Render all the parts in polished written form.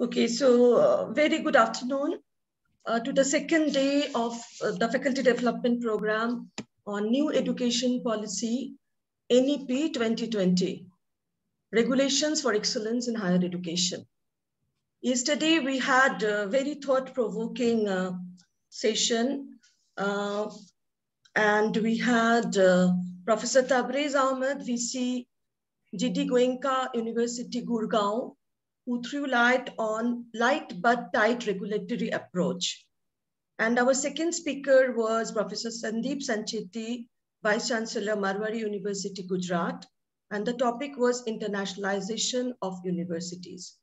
Okay, so very good afternoon to the second day of the Faculty Development Program on New Education Policy, NEP 2020, Regulations for Excellence in Higher Education. Yesterday, we had a very thought-provoking session, and we had Professor Tabriz Ahmed, VC, GD Goenka University, Gurgaon, who threw light on light but tight regulatory approach. And our second speaker was Professor Sandeep Sancheti, Vice Chancellor, Marwari University, Gujarat. And the topic was internationalization of universities.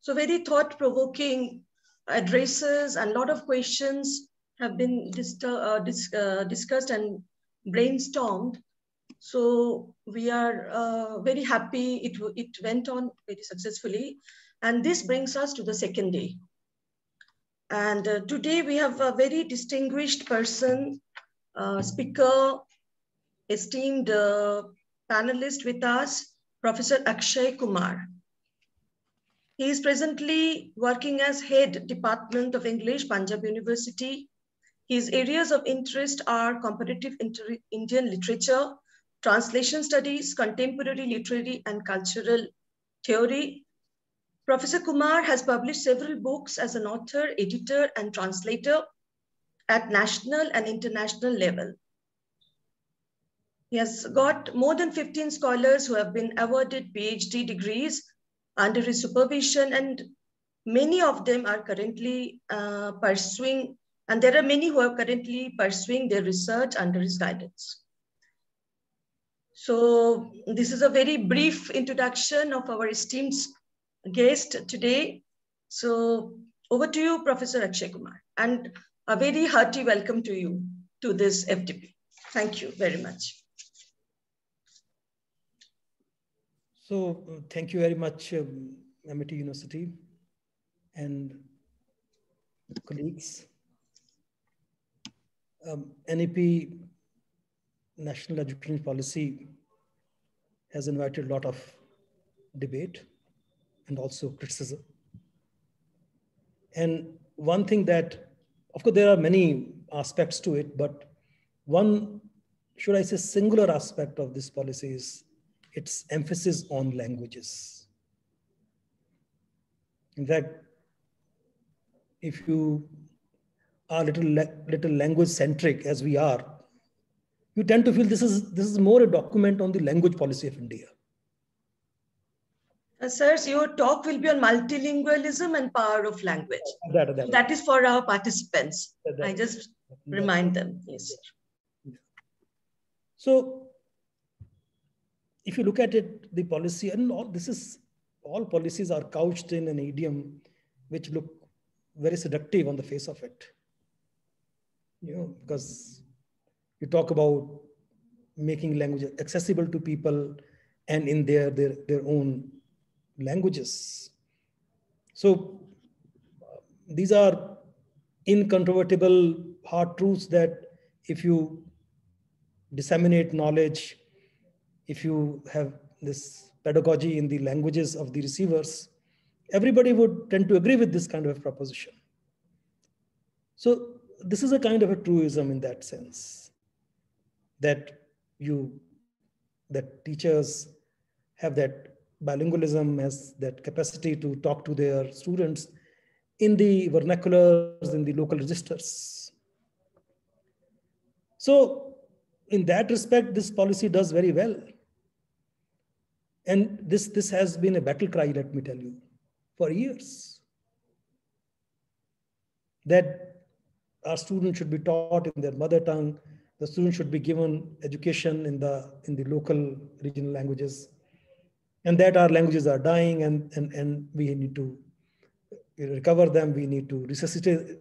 So very thought-provoking addresses and a lot of questions have been discussed and brainstormed. So we are very happy it went on very successfully. And this brings us to the second day. And today we have a very distinguished person, speaker, esteemed panelist with us, Professor Akshay Kumar. He is presently working as Head Department of English, Punjab University. His areas of interest are comparative Indian literature, translation studies, contemporary literary and cultural theory. Professor Kumar has published several books as an author, editor, and translator at national and international level. He has got more than 15 scholars who have been awarded PhD degrees under his supervision, and many of them are currently pursuing, and there are many who are currently pursuing their research under his guidance. So this is a very brief introduction of our esteemed guest today. So over to you, Professor Akshay Kumar, and a very hearty welcome to you to this FDP. Thank you very much. So thank you very much, Amity University and colleagues. NEP, National Education Policy, has invited a lot of debate and also criticism. And one thing that, of course, there are many aspects to it, but one, should I say, singular aspect of this policy is its emphasis on languages. In fact, if you are little language centric as we are, you tend to feel this is more a document on the language policy of India. Sir, your talk will be on multilingualism and power of language. That is for our participants. I just remind them. Yes, sir. So, if you look at it, the policy, and all policies are couched in an idiom which look very seductive on the face of it. You know, because you talk about making language accessible to people and in their own languages. So these are incontrovertible hard truths that if you disseminate knowledge, if you have this pedagogy in the languages of the receivers, everybody would tend to agree with this kind of a proposition. So this is a kind of a truism in that sense, that teachers have that bilingualism, has that capacity to talk to their students in the vernaculars, in the local registers. So in that respect, this policy does very well. And this has been a battle cry, let me tell you, for years, that our students should be taught in their mother tongue. The students should be given education in the local regional languages, and that our languages are dying, and we need to recover them. We need to resuscitate,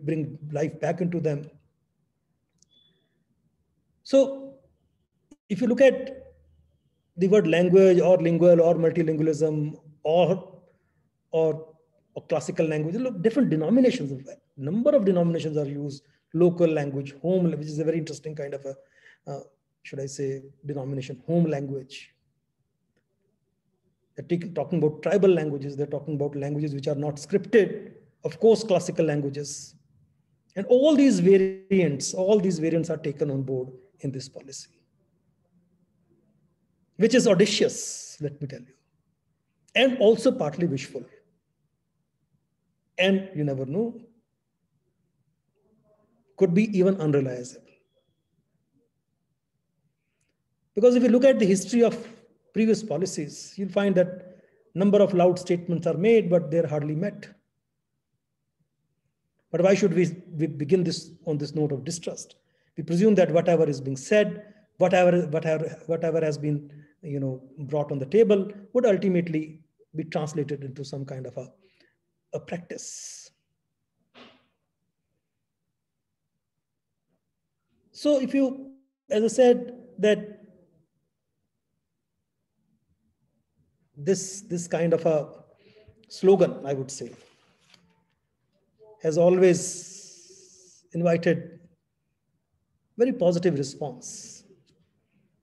bring life back into them. So if you look at the word language or lingual or multilingualism or classical language, look, different denominations of that. Number of denominations are used. Local language, home, which is a very interesting kind of a, should I say, denomination, home language. They're talking about tribal languages. They're talking about languages which are not scripted. Of course, classical languages. And all these variants are taken on board in this policy, which is audacious, let me tell you, and also partly wishful. And you never know, could be even unrealizable. Because if you look at the history of previous policies, you'll find that number of loud statements are made, but they're hardly met. But why should we begin this on this note of distrust? We presume that whatever is being said, whatever has been brought on the table would ultimately be translated into some kind of a practice. So if you, as I said, that this kind of a slogan, I would say, has always invited very positive response.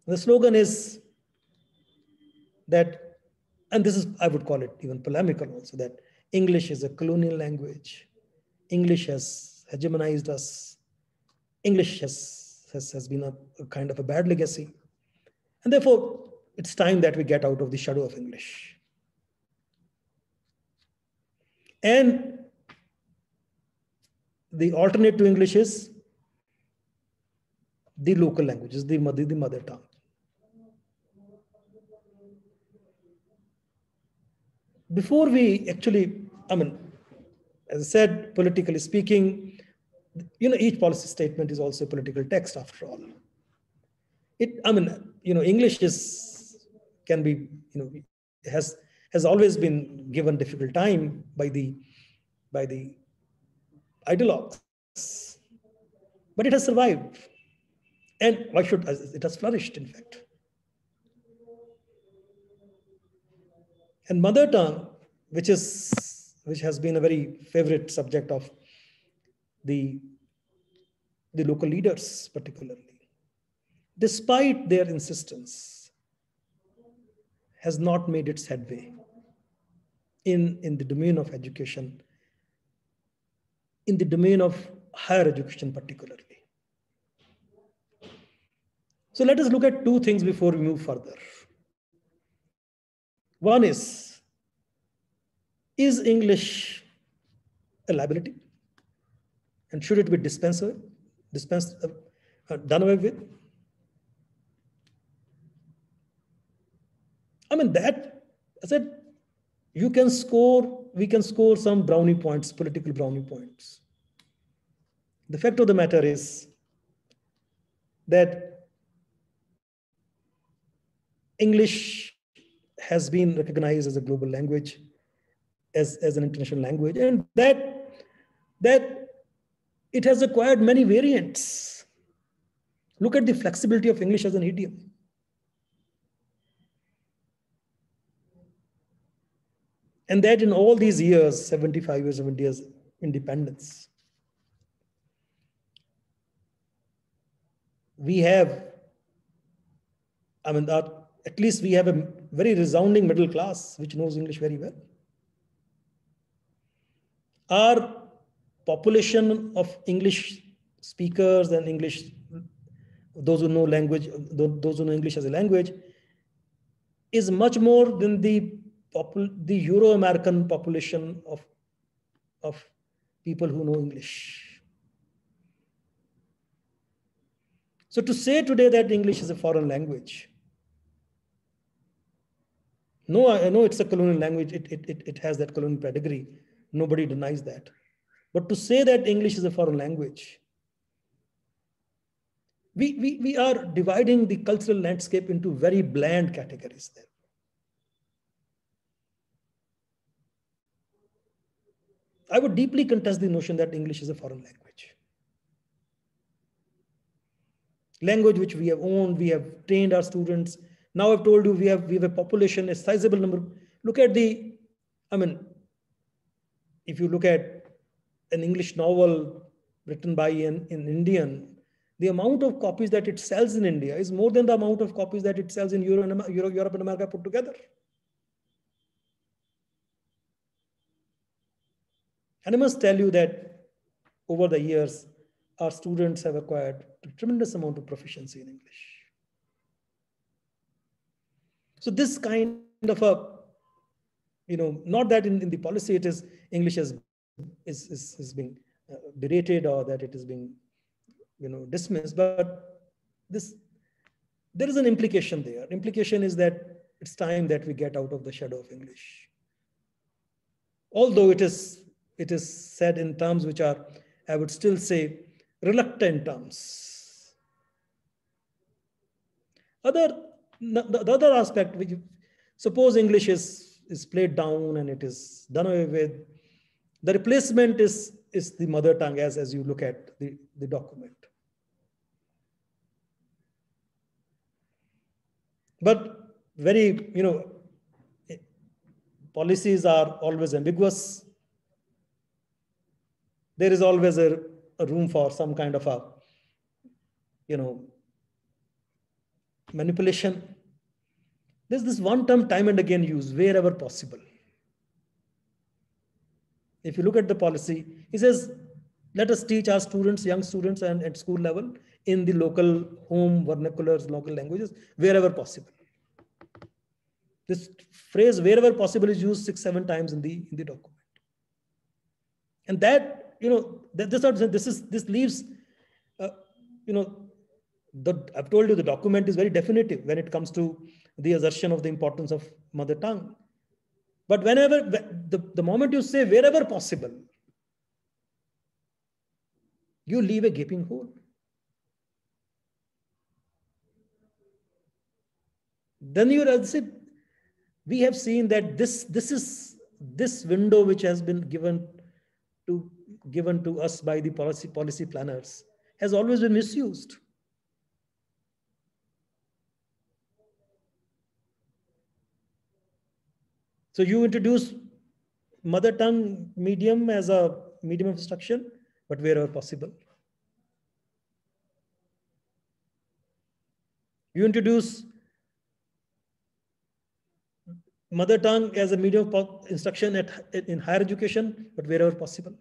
The slogan is that, and this is, I would call it even polemical also, that English is a colonial language. English has hegemonized us. English has been a kind of a bad legacy. And therefore, it's time that we get out of the shadow of English. And the alternate to English is the local languages, the mother tongue. Before we actually, as I said, politically speaking, each policy statement is also a political text after all. English can be, has always been given difficult time by the ideologues, but it has survived. And why should it has flourished, in fact. And mother tongue, which has been a very favorite subject of the local leaders, particularly, despite their insistence, has not made its headway in the domain of education, in the domain of higher education particularly. So let us look at two things before we move further. One is English a liability? And should it be done away with? That, I said, we can score some brownie points, political brownie points. The fact of the matter is that English has been recognized as a global language, as an international language, and that it has acquired many variants. Look at the flexibility of English as an idiom. And that in all these years, 75 years, 70 years independence, we have, at least we have a very resounding middle class which knows English very well. Our population of English speakers and those who know English as a language, is much more than the Euro-American population of people who know English. So to say today that English is a foreign language, no, I know it's a colonial language, it has that colonial pedigree, nobody denies that. But to say that English is a foreign language, we are dividing the cultural landscape into very bland categories there. I would deeply contest the notion that English is a foreign language. Language which we have owned, we have trained our students. Now I've told you we have a population, a sizable number. Look at if you look at an English novel written by an Indian, the amount of copies that it sells in India is more than the amount of copies that it sells in Europe and America put together. And I must tell you that over the years, our students have acquired a tremendous amount of proficiency in English. So this kind of a, not that in the policy it is English is being berated or that it is being, dismissed, but there is an implication there. Implication is that it's time that we get out of the shadow of English. Although it is said in terms which are, I would still say, reluctant terms. The other aspect, which suppose English is played down and it is done away with, the replacement is the mother tongue as you look at the document. But very, policies are always ambiguous. There is always a room for some kind of a, manipulation. There's this one term time and again used, wherever possible. If you look at the policy, he says, let us teach our students, young students and at school level in the local home vernaculars, local languages, wherever possible. This phrase, wherever possible, is used 6-7 times in the document. And that, this leaves, I've told you the document is very definitive when it comes to the assertion of the importance of mother tongue. But whenever, the moment you say wherever possible, you leave a gaping hole. Then we have seen that this window which has been given to us by the policy planners has always been misused. So you introduce mother tongue medium as a medium of instruction, but wherever possible. You introduce mother tongue as a medium of instruction in higher education, but wherever possible.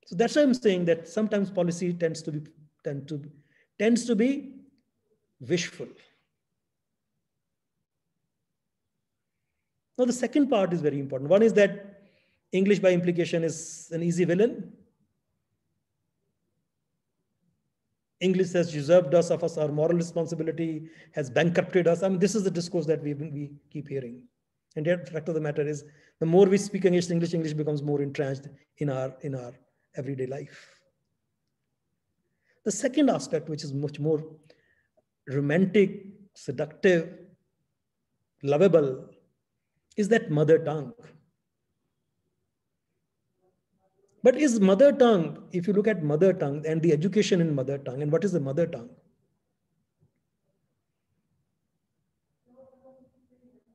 So that's why I'm saying that sometimes policy tends to be wishful. Now the second part is very important. One is that English by implication is an easy villain. English has usurped us of us, our moral responsibility has bankrupted us. I mean, this is the discourse that we keep hearing. And the fact of the matter is, the more we speak English becomes more entrenched in our everyday life. The second aspect, which is much more romantic, seductive, lovable, is that mother tongue. But is mother tongue, if you look at mother tongue and the education in mother tongue, and what is the mother tongue?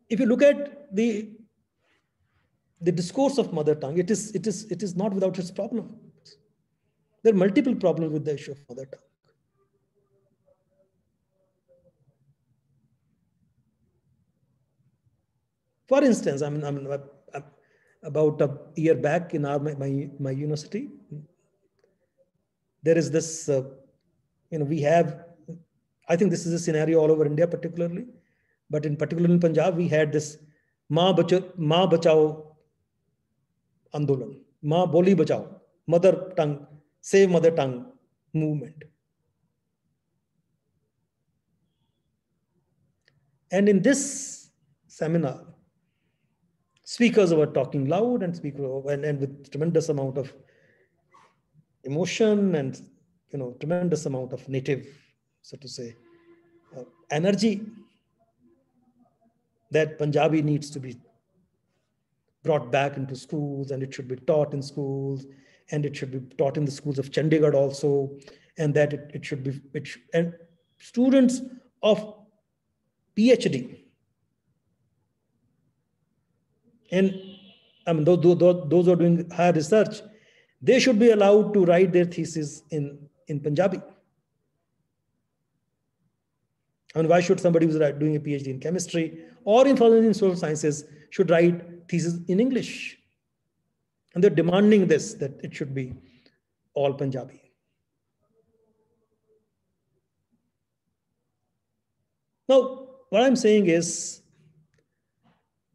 If you look at the discourse of mother tongue, it is not without its problems. There are multiple problems with the issue of mother tongue. For instance, about a year back in my university, there is this, we have, I think this is a scenario all over India particularly, but in particular in Punjab, we had this Ma Bachao Andolan, Ma Boli Bachao, mother tongue, save mother tongue movement. And in this seminar, speakers were talking loud and with tremendous amount of emotion and tremendous amount of native, so to say, energy that Punjabi needs to be brought back into schools, and it should be taught in schools, and it should be taught in the schools of Chandigarh also, and that it should be, and students of PhD. And I mean, those who are doing higher research, they should be allowed to write their thesis in Punjabi. And why should somebody who's doing a PhD in chemistry or in social sciences should write thesis in English. And they're demanding this, that it should be all Punjabi. Now, what I'm saying is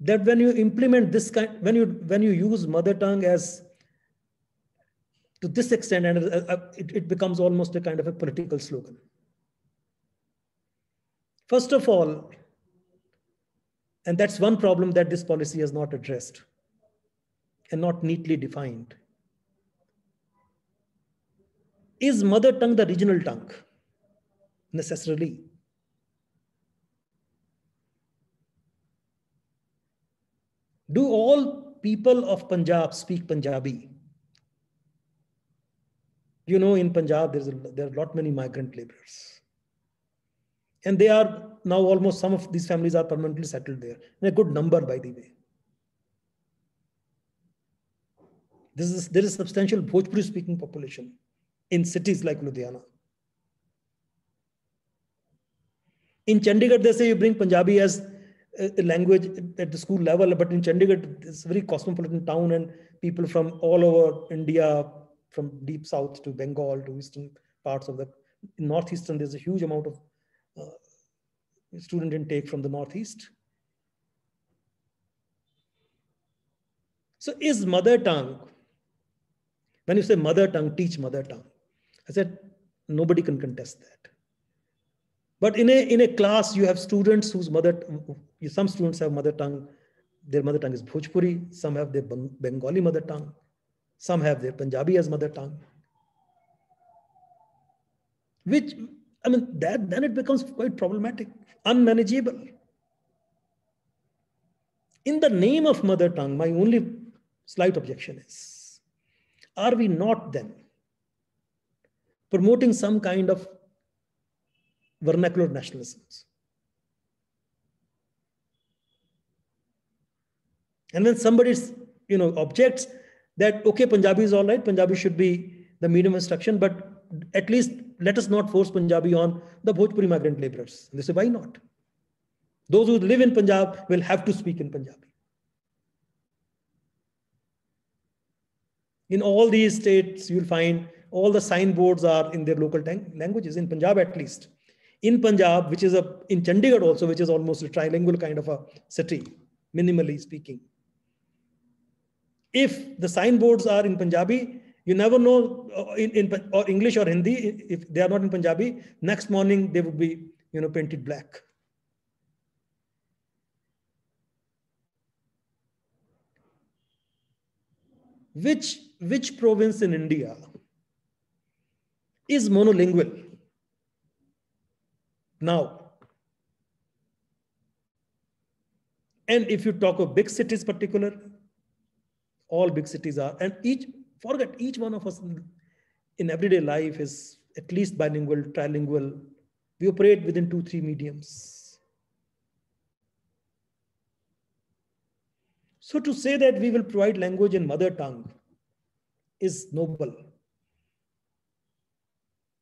that when you implement this kind, when you use mother tongue as to this extent, and it becomes almost a kind of a political slogan. First of all, and that's one problem that this policy has not addressed and not neatly defined. Is mother tongue the regional tongue? Necessarily. Do all people of Punjab speak Punjabi? You know, in Punjab, there are a lot many migrant laborers. And they are now almost, some of these families are permanently settled there. And a good number, by the way. There is substantial Bhojpuri speaking population in cities like Ludhiana. In Chandigarh, they say you bring Punjabi as a language at the school level, but in Chandigarh, it's a very cosmopolitan town, and people from all over India, from deep south to Bengal to eastern parts of the northeastern, there's a huge amount of student intake from the northeast. So is mother tongue, when you say mother tongue, teach mother tongue, I said nobody can contest that. But in a class, you have students whose some students have mother tongue, their mother tongue is Bhojpuri, some have their Bengali mother tongue, some have their Punjabi as mother tongue. Which, I mean, then it becomes quite problematic, unmanageable. In the name of mother tongue, my only slight objection is, are we not then promoting some kind of vernacular nationalisms? And then somebody, objects that, okay, Punjabi is all right, Punjabi should be the medium of instruction, but at least let us not force Punjabi on the Bhojpuri migrant laborers. And they say, why not? Those who live in Punjab will have to speak in Punjabi. In all these states, you'll find all the signboards are in their local languages, in Punjab at least. In Punjab, which is in Chandigarh also, which is almost a trilingual kind of a city, minimally speaking. If the signboards are in Punjabi, you never know, or English or Hindi, if they are not in Punjabi, next morning they would be, painted black. Which province in India is monolingual now? And if you talk of big cities particular, all big cities are, and each one of us in everyday life is at least bilingual, trilingual. We operate within 2-3 mediums. So to say that we will provide language in mother tongue is noble.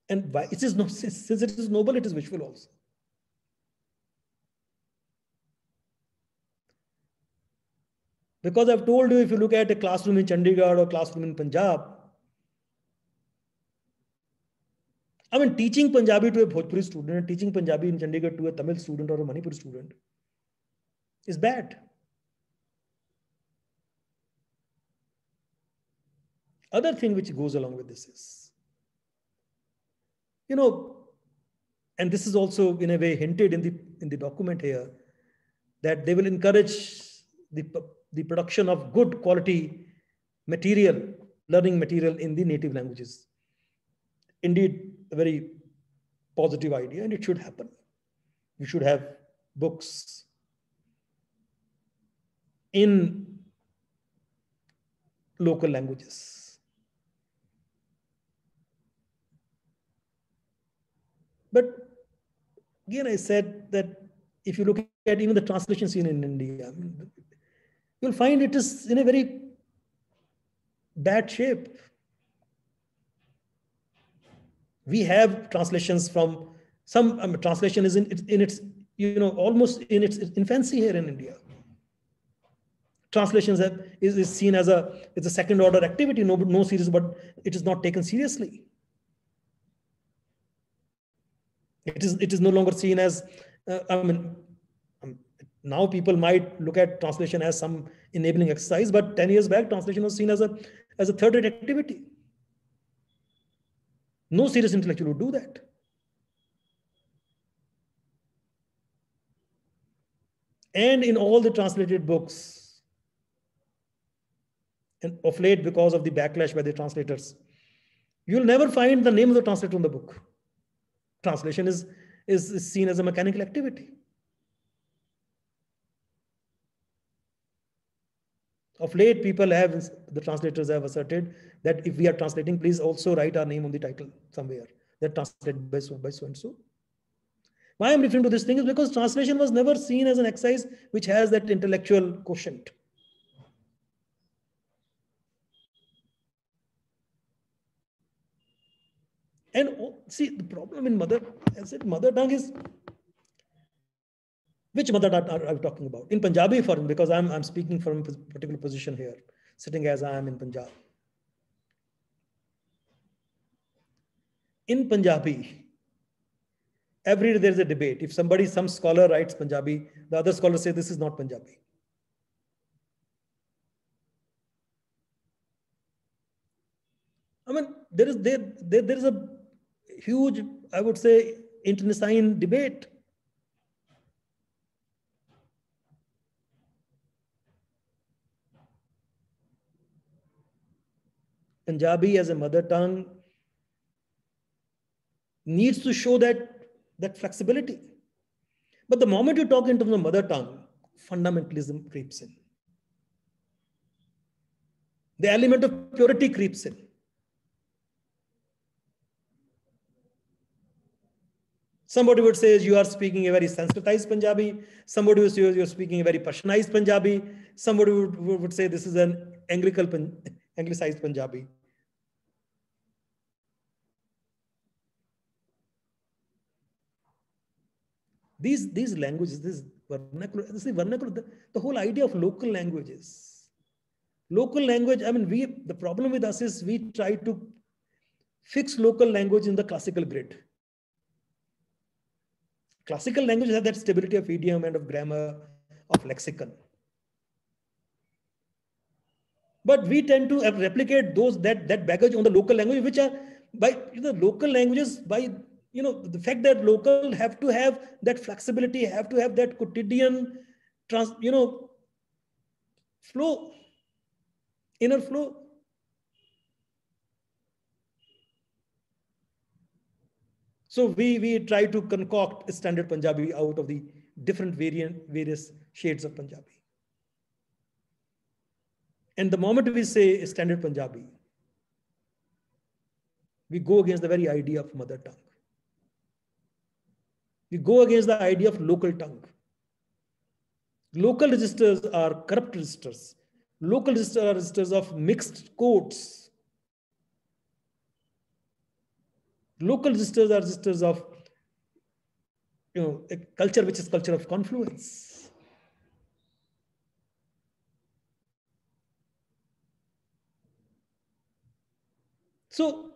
And why? Since it is noble, it is wishful also. Because I've told you, if you look at a classroom in Chandigarh or classroom in Punjab, I mean, teaching Punjabi to a Bhojpuri student and teaching Punjabi in Chandigarh to a Tamil student or a Manipuri student is bad. Other thing which goes along with this is, and this is also in a way hinted in the document here, that they will encourage the production of good quality material, learning material in the native languages. Indeed, a very positive idea, and it should happen. We should have books in local languages. But again, I said that if you look at even the translation scene in India, you'll find it is in a very bad shape. We have translations from some translation is in its almost in its infancy here in India. Translations is seen as it's a second order activity, no serious, but it is not taken seriously. It is no longer seen as, now people might look at translation as some enabling exercise, but 10 years back, translation was seen as a third-rate activity. No serious intellectual would do that. And in all the translated books, and of late, because of the backlash by the translators, you'll never find the name of the translator on the book. Translation is seen as a mechanical activity. Of late, the translators have asserted that if we are translating, please also write our name on the title somewhere, that translated by so and so. Why I'm referring to this thing is because translation was never seen as an exercise which has that intellectual quotient. And see, the problem in mother tongue is, which mother tongue are we talking about? In Punjabi, because I'm speaking from a particular position here, sitting as I am in Punjab. In Punjabi, every day there's a debate. If some scholar writes Punjabi, the other scholars say this is not Punjabi. I mean, there is a huge, I would say, internecine debate. Punjabi as a mother tongue needs to show that flexibility. But the moment you talk in terms of mother tongue, fundamentalism creeps in. The element of purity creeps in. Somebody would say you are speaking a very sensitized Punjabi. Somebody would say you're speaking a very Pashtunized Punjabi. Somebody would say this is an anglicized Punjabi. These languages, this vernacular, the whole idea of local languages. Local language, the problem with us is we try to fix local language in the classical grid. Classical languages have that stability of idiom and of grammar, of lexicon. But we tend to replicate that baggage on the local language, which are by the local languages, by the fact that local have to have that flexibility, have to have that quotidian flow, inner flow. So we try to concoct a standard Punjabi out of the different various shades of Punjabi. And the moment we say a standard Punjabi, we go against the very idea of mother tongue. We go against the idea of local tongue. Local registers are corrupt registers. Local registers are registers of mixed codes. Local registers are registers of a culture which is culture of confluence. So,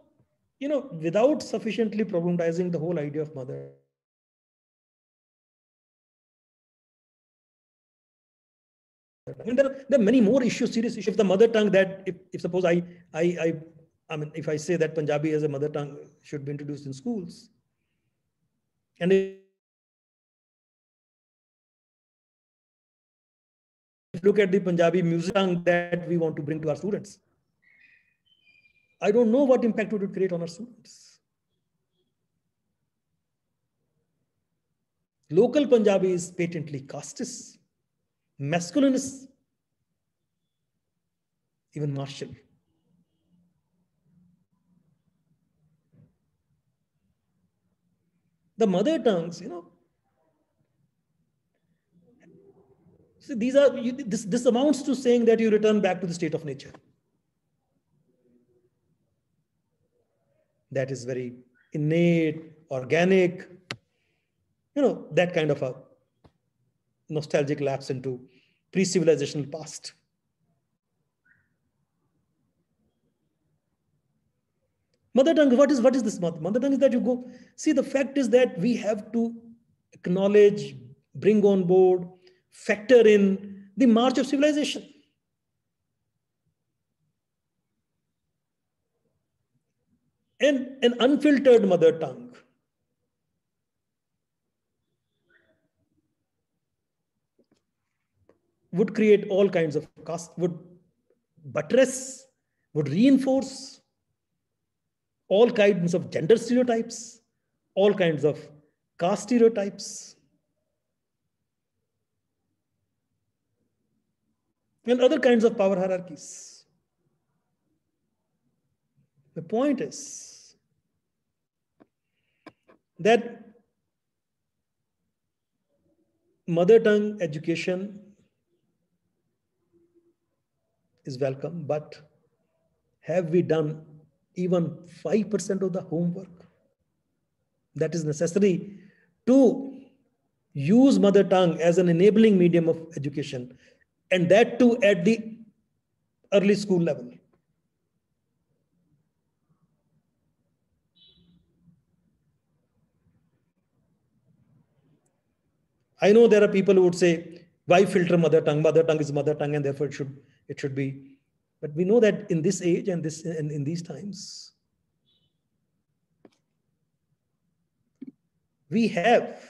without sufficiently problematizing the whole idea of mother, there are many more issues, serious issues. If the mother tongue if suppose if I say that Punjabi as a mother tongue should be introduced in schools, and if you look at the Punjabi music tongue that we want to bring to our students, I don't know what impact it would create on our students. Local Punjabi is patently casteist, masculinist, even martial. The mother tongues, so this amounts to saying that you return back to the state of nature. That is very innate, organic, that kind of a nostalgic lapse into pre-civilizational past. Mother tongue, what is this mother? Mother tongue is that you go, see, the fact is that we have to acknowledge, bring on board, factor in the march of civilization. And an unfiltered mother tongue would create all kinds of caste, would buttress, would reinforce all kinds of gender stereotypes, all kinds of caste stereotypes, and other kinds of power hierarchies. The point is that mother tongue education is welcome, but have we done even 5% of the homework that is necessary to use mother tongue as an enabling medium of education, and that too at the early school level? I know there are people who would say, why filter mother tongue? Mother tongue is mother tongue and therefore it should be. But we know that in this age and in these times, we have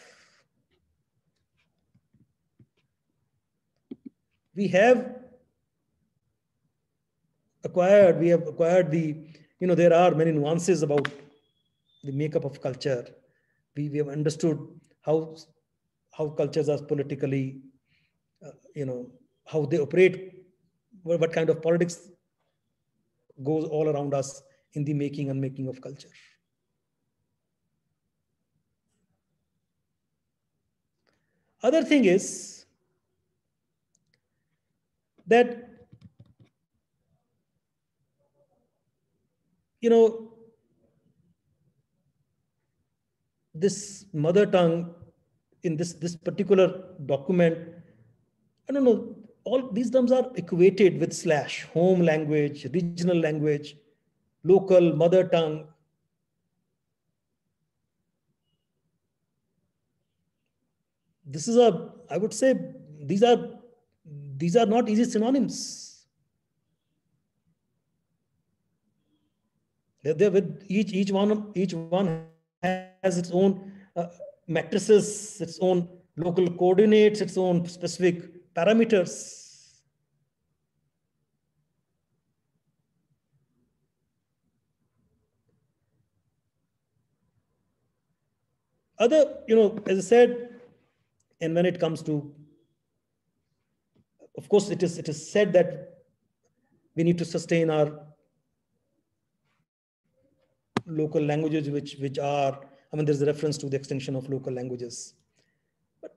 acquired the, there are many nuances about the makeup of culture. We have understood how cultures are politically, how they operate, what kind of politics goes all around us in the making and making of culture. Other thing is that, this mother tongue in this particular document, I don't know, all these terms are equated with / home language, regional language, local, mother tongue. This is I would say these are not easy synonyms. They're with each one has its own matrices, its own local coordinates, its own specific parameters. Other, as I said, and when it comes to, of course, it is said that we need to sustain our local languages, which are, there's a reference to the extinction of local languages. But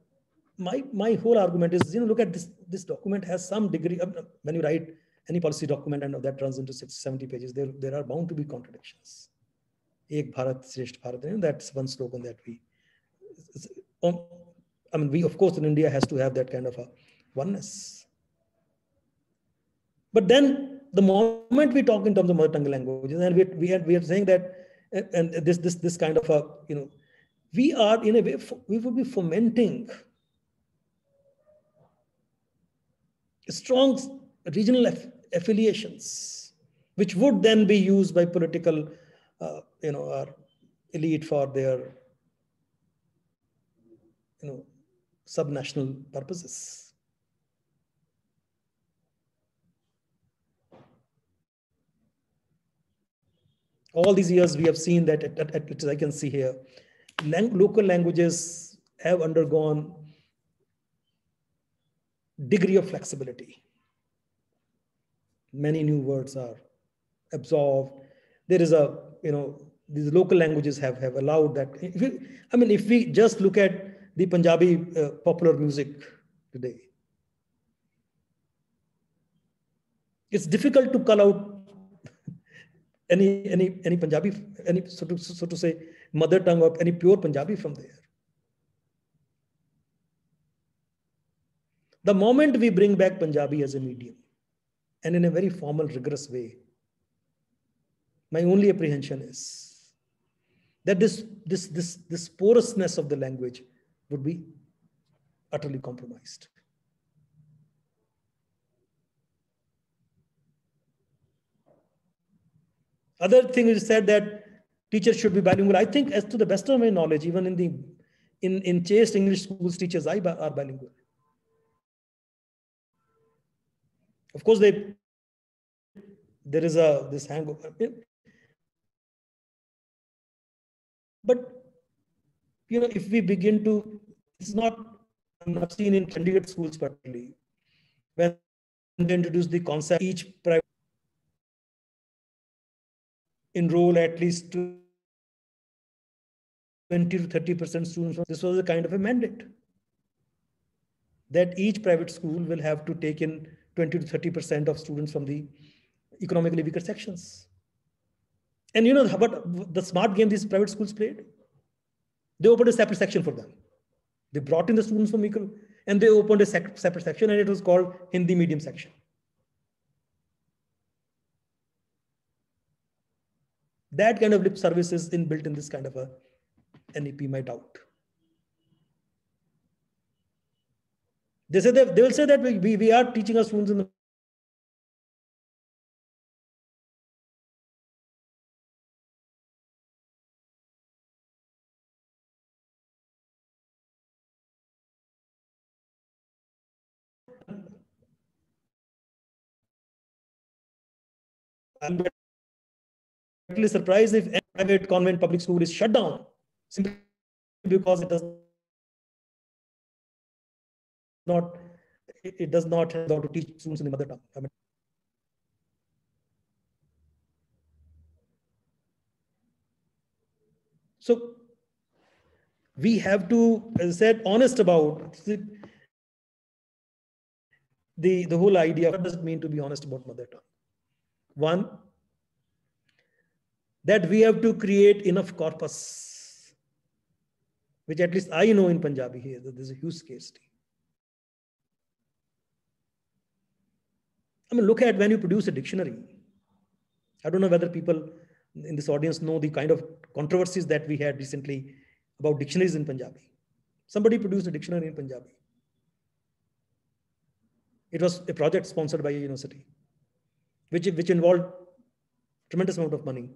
my whole argument is, look at this document has some degree of, when you write any policy document and that runs into 70 pages, there are bound to be contradictions. Ek Bharat, Shresth Bharat, that's one slogan that we, of course, in India has to have that kind of a oneness. But then the moment we talk in terms of mother tongue languages, and we are saying that, and this kind of a, we are in a way, we would be fomenting strong regional affiliations, which would then be used by political, our elite for their, subnational purposes. All these years, we have seen that, as I can see here, local languages have undergone degree of flexibility. Many new words are absorbed. There is these local languages have allowed that. If we just look at the Punjabi popular music today, it's difficult to call out any Punjabi, so to say, mother tongue or any pure Punjabi from there. The moment we bring back Punjabi as a medium, and in a very formal, rigorous way, My only apprehension is that this porousness of the language would be utterly compromised. Other thing is said that teachers should be bilingual. I think, as to the best of my knowledge, even in chaste English schools, teachers are bilingual. Of course, there is this hangover. But if we begin to, it's not, I've seen in Chandigarh schools particularly, when they introduce the concept, each private enroll at least 20 to 30% students. This was a kind of a mandate that each private school will have to take in 20 to 30% of students from the economically weaker sections. And what the smart game these private schools played? They opened a separate section for them. They brought in the students from equal, and they opened a separate section, and it was called Hindi medium section. That kind of lip service is inbuilt in this kind of a NEP, my doubt. They will say that we are teaching our students in the I'm really surprised if any private convent public school is shut down simply because it does not have to teach students in the mother tongue. So we have to, as I said, honest about the whole idea. What does it mean to be honest about mother tongue? One, that we have to create enough corpus, which at least I know in Punjabi here, that there's a huge scarcity. I mean, look at when you produce a dictionary. I don't know whether people in this audience know the kind of controversies that we had recently about dictionaries in Punjabi. Somebody produced a dictionary in Punjabi. It was a project sponsored by a university, which involved tremendous amount of money.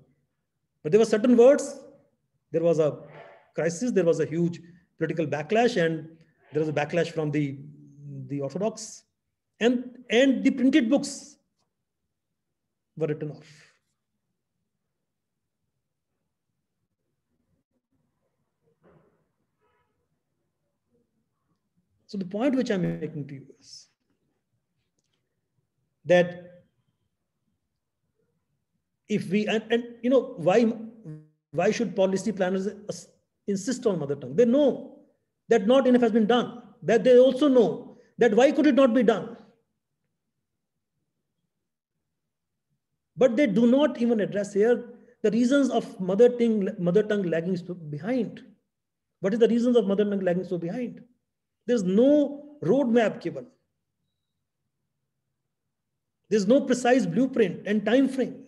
But there were certain words, there was a crisis, there was a huge political backlash, and there was a backlash from the Orthodox, and the printed books were written off. So the point which I'm making to you is that if we, why should policy planners insist on mother tongue? They know that not enough has been done, that they also know that why could it not be done? But they do not even address here the reasons of mother tongue lagging behind. What is the reasons of mother tongue lagging so behind? There's no roadmap given. There's no precise blueprint and time frame.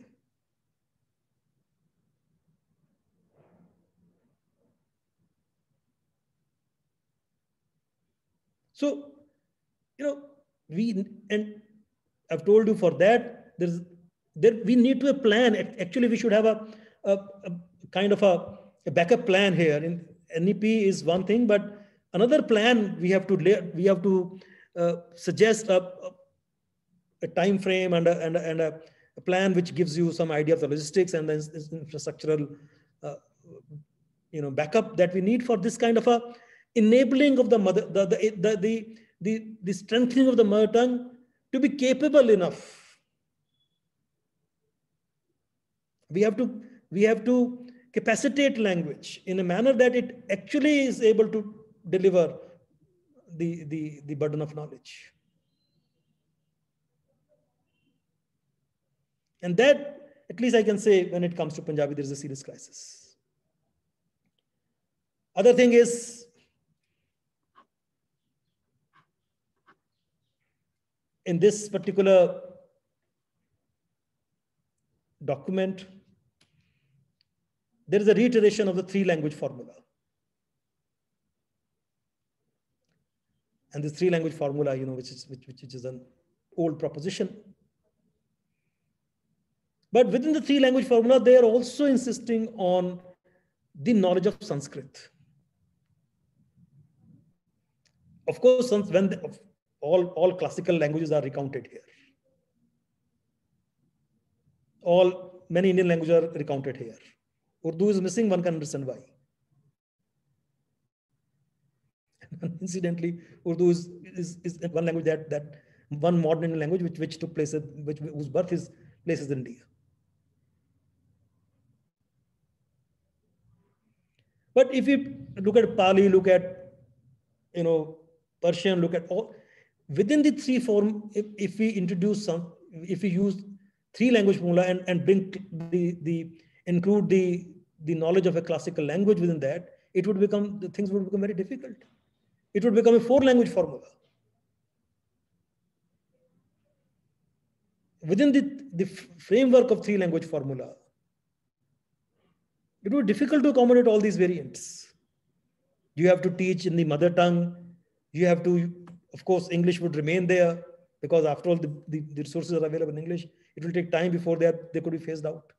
So, I've told you for that, we need to have a plan. Actually, we should have a kind of a backup plan here. In NEP is one thing, but another plan we have to suggest a time frame and a plan which gives you some idea of the logistics and the infrastructural backup that we need for this kind of a enabling of the mother, the strengthening of the mother tongue to be capable enough. We have to capacitate language in a manner that it actually is able to deliver the burden of knowledge. And that, at least I can say, when it comes to Punjabi, there is a serious crisis. Other thing is, in this particular document, there is a reiteration of the 3-language formula. And this 3-language formula, which is an old proposition. But within the 3-language formula, they are also insisting on the knowledge of Sanskrit. Of course, when all classical languages are recounted here. Many Indian languages are recounted here. Urdu is missing, one can understand why. Incidentally, Urdu is one language that one modern Indian language which took place, whose birth is places in India. But if you look at Pali, look at Persian, look at all within the 3 form. If we introduce if we use 3-language formula and bring include the knowledge of a classical language within that, things would become very difficult. It would become a 4-language formula. Within the framework of 3-language formula, it would be difficult to accommodate all these variants. You have to teach in the mother tongue. You have to, of course, English would remain there because after all, the resources are available in English. It will take time before they could be phased out.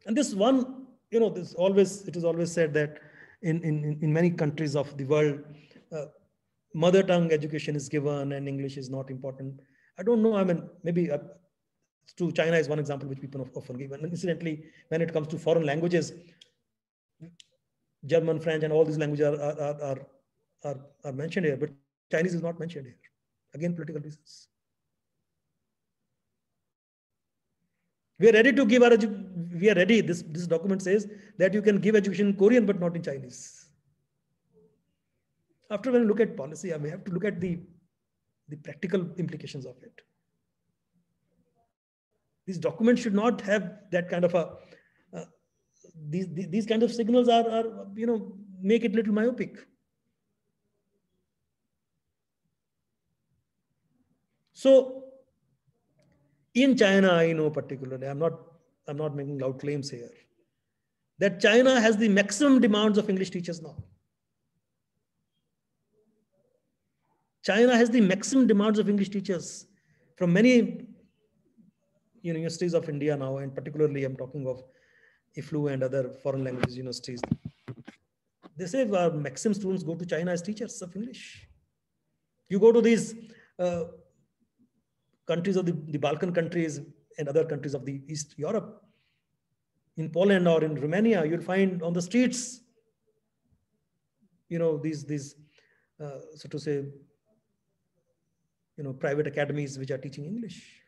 And this one, it is always said that in many countries of the world, mother tongue education is given and English is not important. I don't know. I mean, maybe it's true. China is one example which people often give. And incidentally, when it comes to foreign languages, German, French, and all these languages are mentioned here, but Chinese is not mentioned here. Again, political reasons. We are ready to give we are ready. This document says that you can give education in Korean, but not in Chinese. After when we look at policy, we have to look at the practical implications of it. These documents should not have that kind of these kind of signals are make it a little myopic. So in China, particularly, I'm not making loud claims here, that China has the maximum demands of English teachers now. China has the maximum demands of English teachers from many universities of India now, and particularly I'm talking of IFLU and other foreign languages universities. They say our maximum students go to China as teachers of English. You go to these countries of the Balkan countries and other countries of the East Europe, in Poland or in Romania, you'll find on the streets, these so to say, private academies which are teaching English.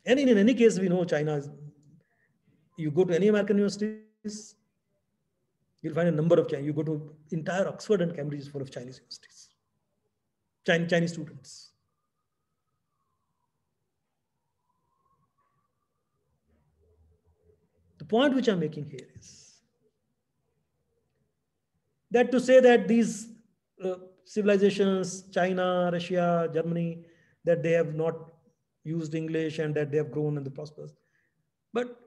And in any case, we know China is, you go to any American universities, you'll find a number of Chinese. You go to entire Oxford and Cambridge is full of Chinese universities, Chinese students. The point which I'm making here is that to say that these civilizations, China, Russia, Germany, that they have not used English and that they have grown in the prosperous. But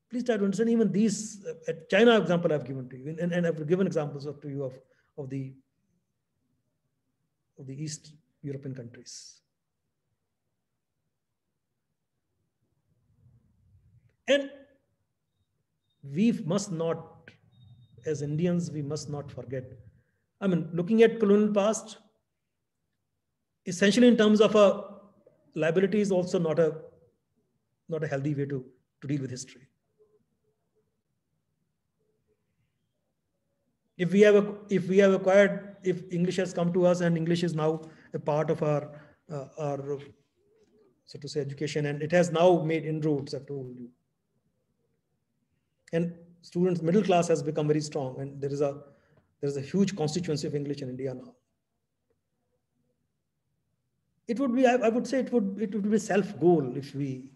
please try to understand even these, China example I've given to you, and I've given examples to you of the East European countries. And we must not, as Indians, we must not forget. I mean, looking at colonial past, essentially in terms of a liability is also not a healthy way to deal with history. If English has come to us and English is now a part of our so to say education, and it has now made inroads, I've told you. And students, middle class has become very strong, and there is a huge constituency of English in India now. It would be, I would say, it would be a self goal if we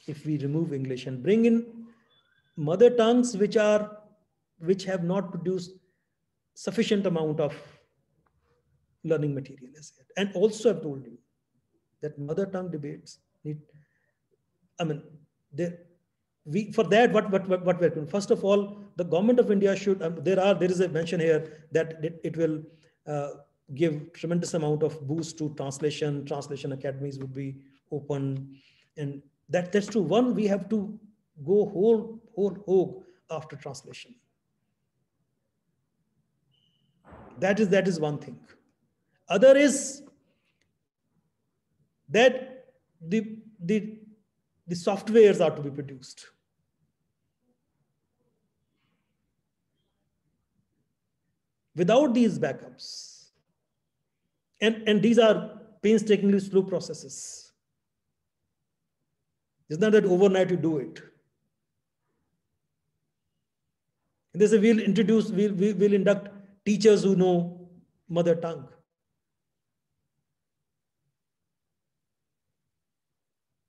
remove English and bring in mother tongues which have not produced sufficient amount of learning material as yet. And also I've told you that mother tongue debates need, I mean, for that, what we're doing, first of all, the government of India should, there is a mention here that it will give tremendous amount of boost to translation academies would be open. And that's true. One, we have to go whole hog after translation. That is one thing. Other is that the softwares are to be produced. Without these backups, and these are painstakingly slow processes. It's not that overnight you do it. And they say we'll induct teachers who know mother tongue.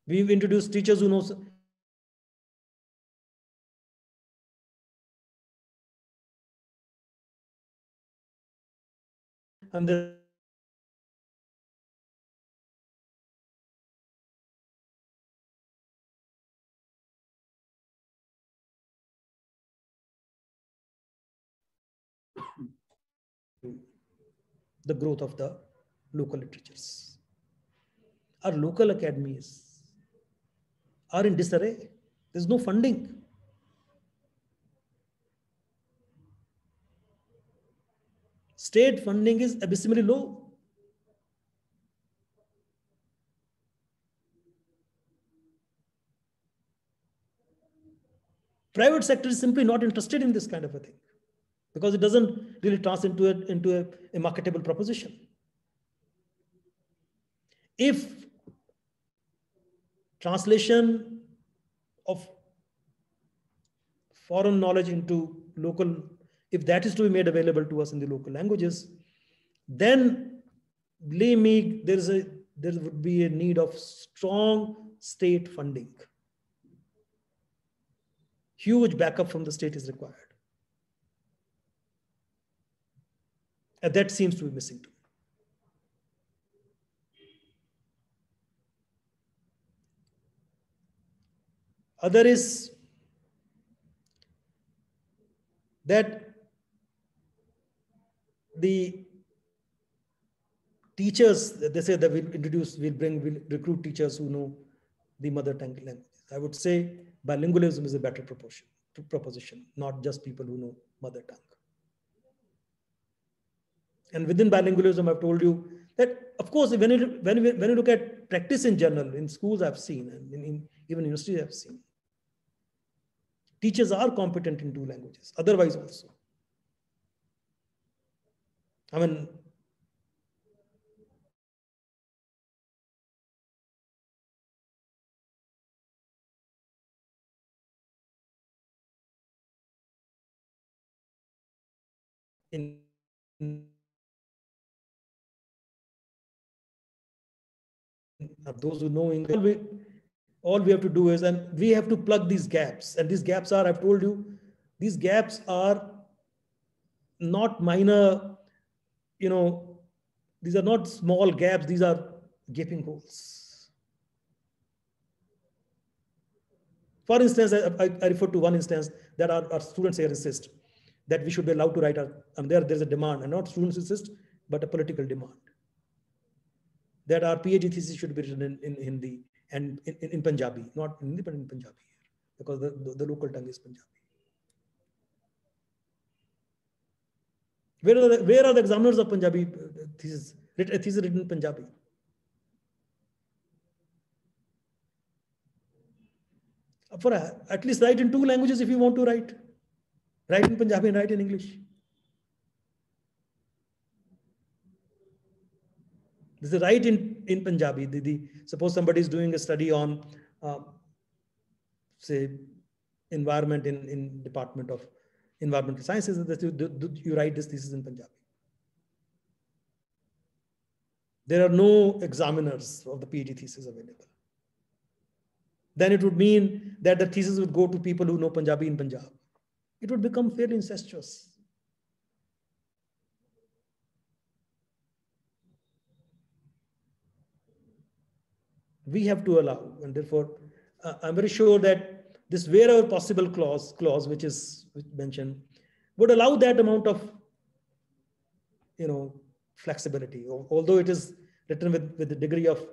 We've introduced teachers who know. And the growth of the local literatures. Our local academies are in disarray. There's no funding. State funding is abysmally low. Private sector is simply not interested in this kind of a thing because it doesn't really translate into a marketable proposition. If translation of foreign knowledge into local, if that is to be made available to us in the local languages, then believe me, there would be a need of strong state funding. Huge backup from the state is required. And that seems to be missing too. Other is that the teachers, they say that we'll recruit teachers who know the mother tongue language. I would say bilingualism is a better proposition, not just people who know mother tongue. And within bilingualism, I've told you that, of course, when you look at practice in general, in schools I've seen, and even universities I've seen, teachers are competent in 2 languages, otherwise also. I mean, those who know English, all we have to do is, and we have to plug these gaps. And these gaps are, I've told you, these gaps are not minor, these are not small gaps, these are gaping holes. For instance, I refer to one instance that our students here insist that we should be allowed to write there's a demand, and not students insist, but a political demand, that our PhD thesis should be written in Hindi and in Punjabi, not in Hindi, but in Punjabi here, because the local tongue is Punjabi. Where are the examiners of Punjabi thesis? A thesis written in Punjabi. For at least write in 2 languages if you want to write. Write in Punjabi and write in English. This is right in Punjabi. Suppose somebody is doing a study on, say, environment in Department of Environmental Sciences, that you write this thesis in Punjabi. There are no examiners of the PhD thesis available. Then it would mean that the thesis would go to people who know Punjabi in Punjab. It would become fairly incestuous. we have to allow. And therefore, I'm very sure that this wherever possible clause which is mentioned would allow that amount of, flexibility, although it is written with the degree of,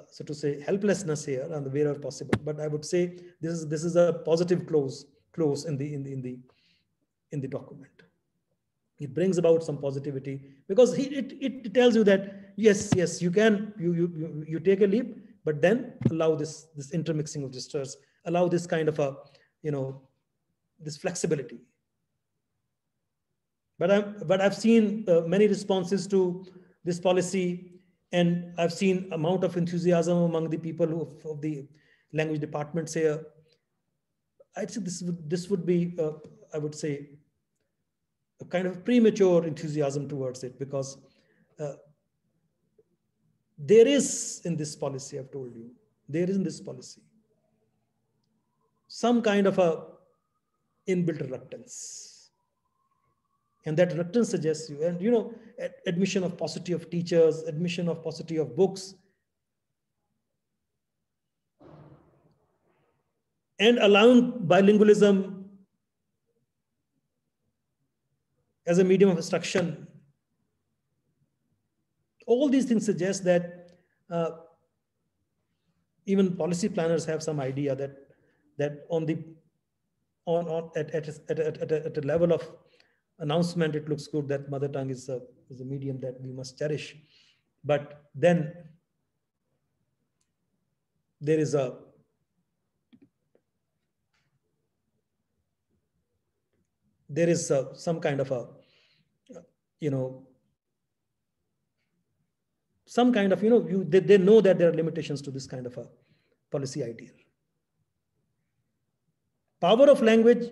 so to say, helplessness here and wherever possible. But I would say this is a positive clause in the document. It brings about some positivity because it tells you that yes, you can you take a leap, but then allow this intermixing of gestures, allow this kind of a, this flexibility. But I've seen many responses to this policy, and I've seen amount of enthusiasm among the people of the language departments here. I'd say this would be, I would say, a kind of premature enthusiasm towards it, because there is in this policy, I've told you, there is in this policy some kind of a inbuilt reluctance. And that reluctance suggests you, and admission of paucity of teachers, admission of paucity of books, and allowing bilingualism as a medium of instruction. All these things suggest that even policy planners have some idea that at a level of announcement, it looks good that mother tongue is a medium that we must cherish. But then there is some kind of a, some kind of, they know that there are limitations to this kind of a policy ideal. Power of language,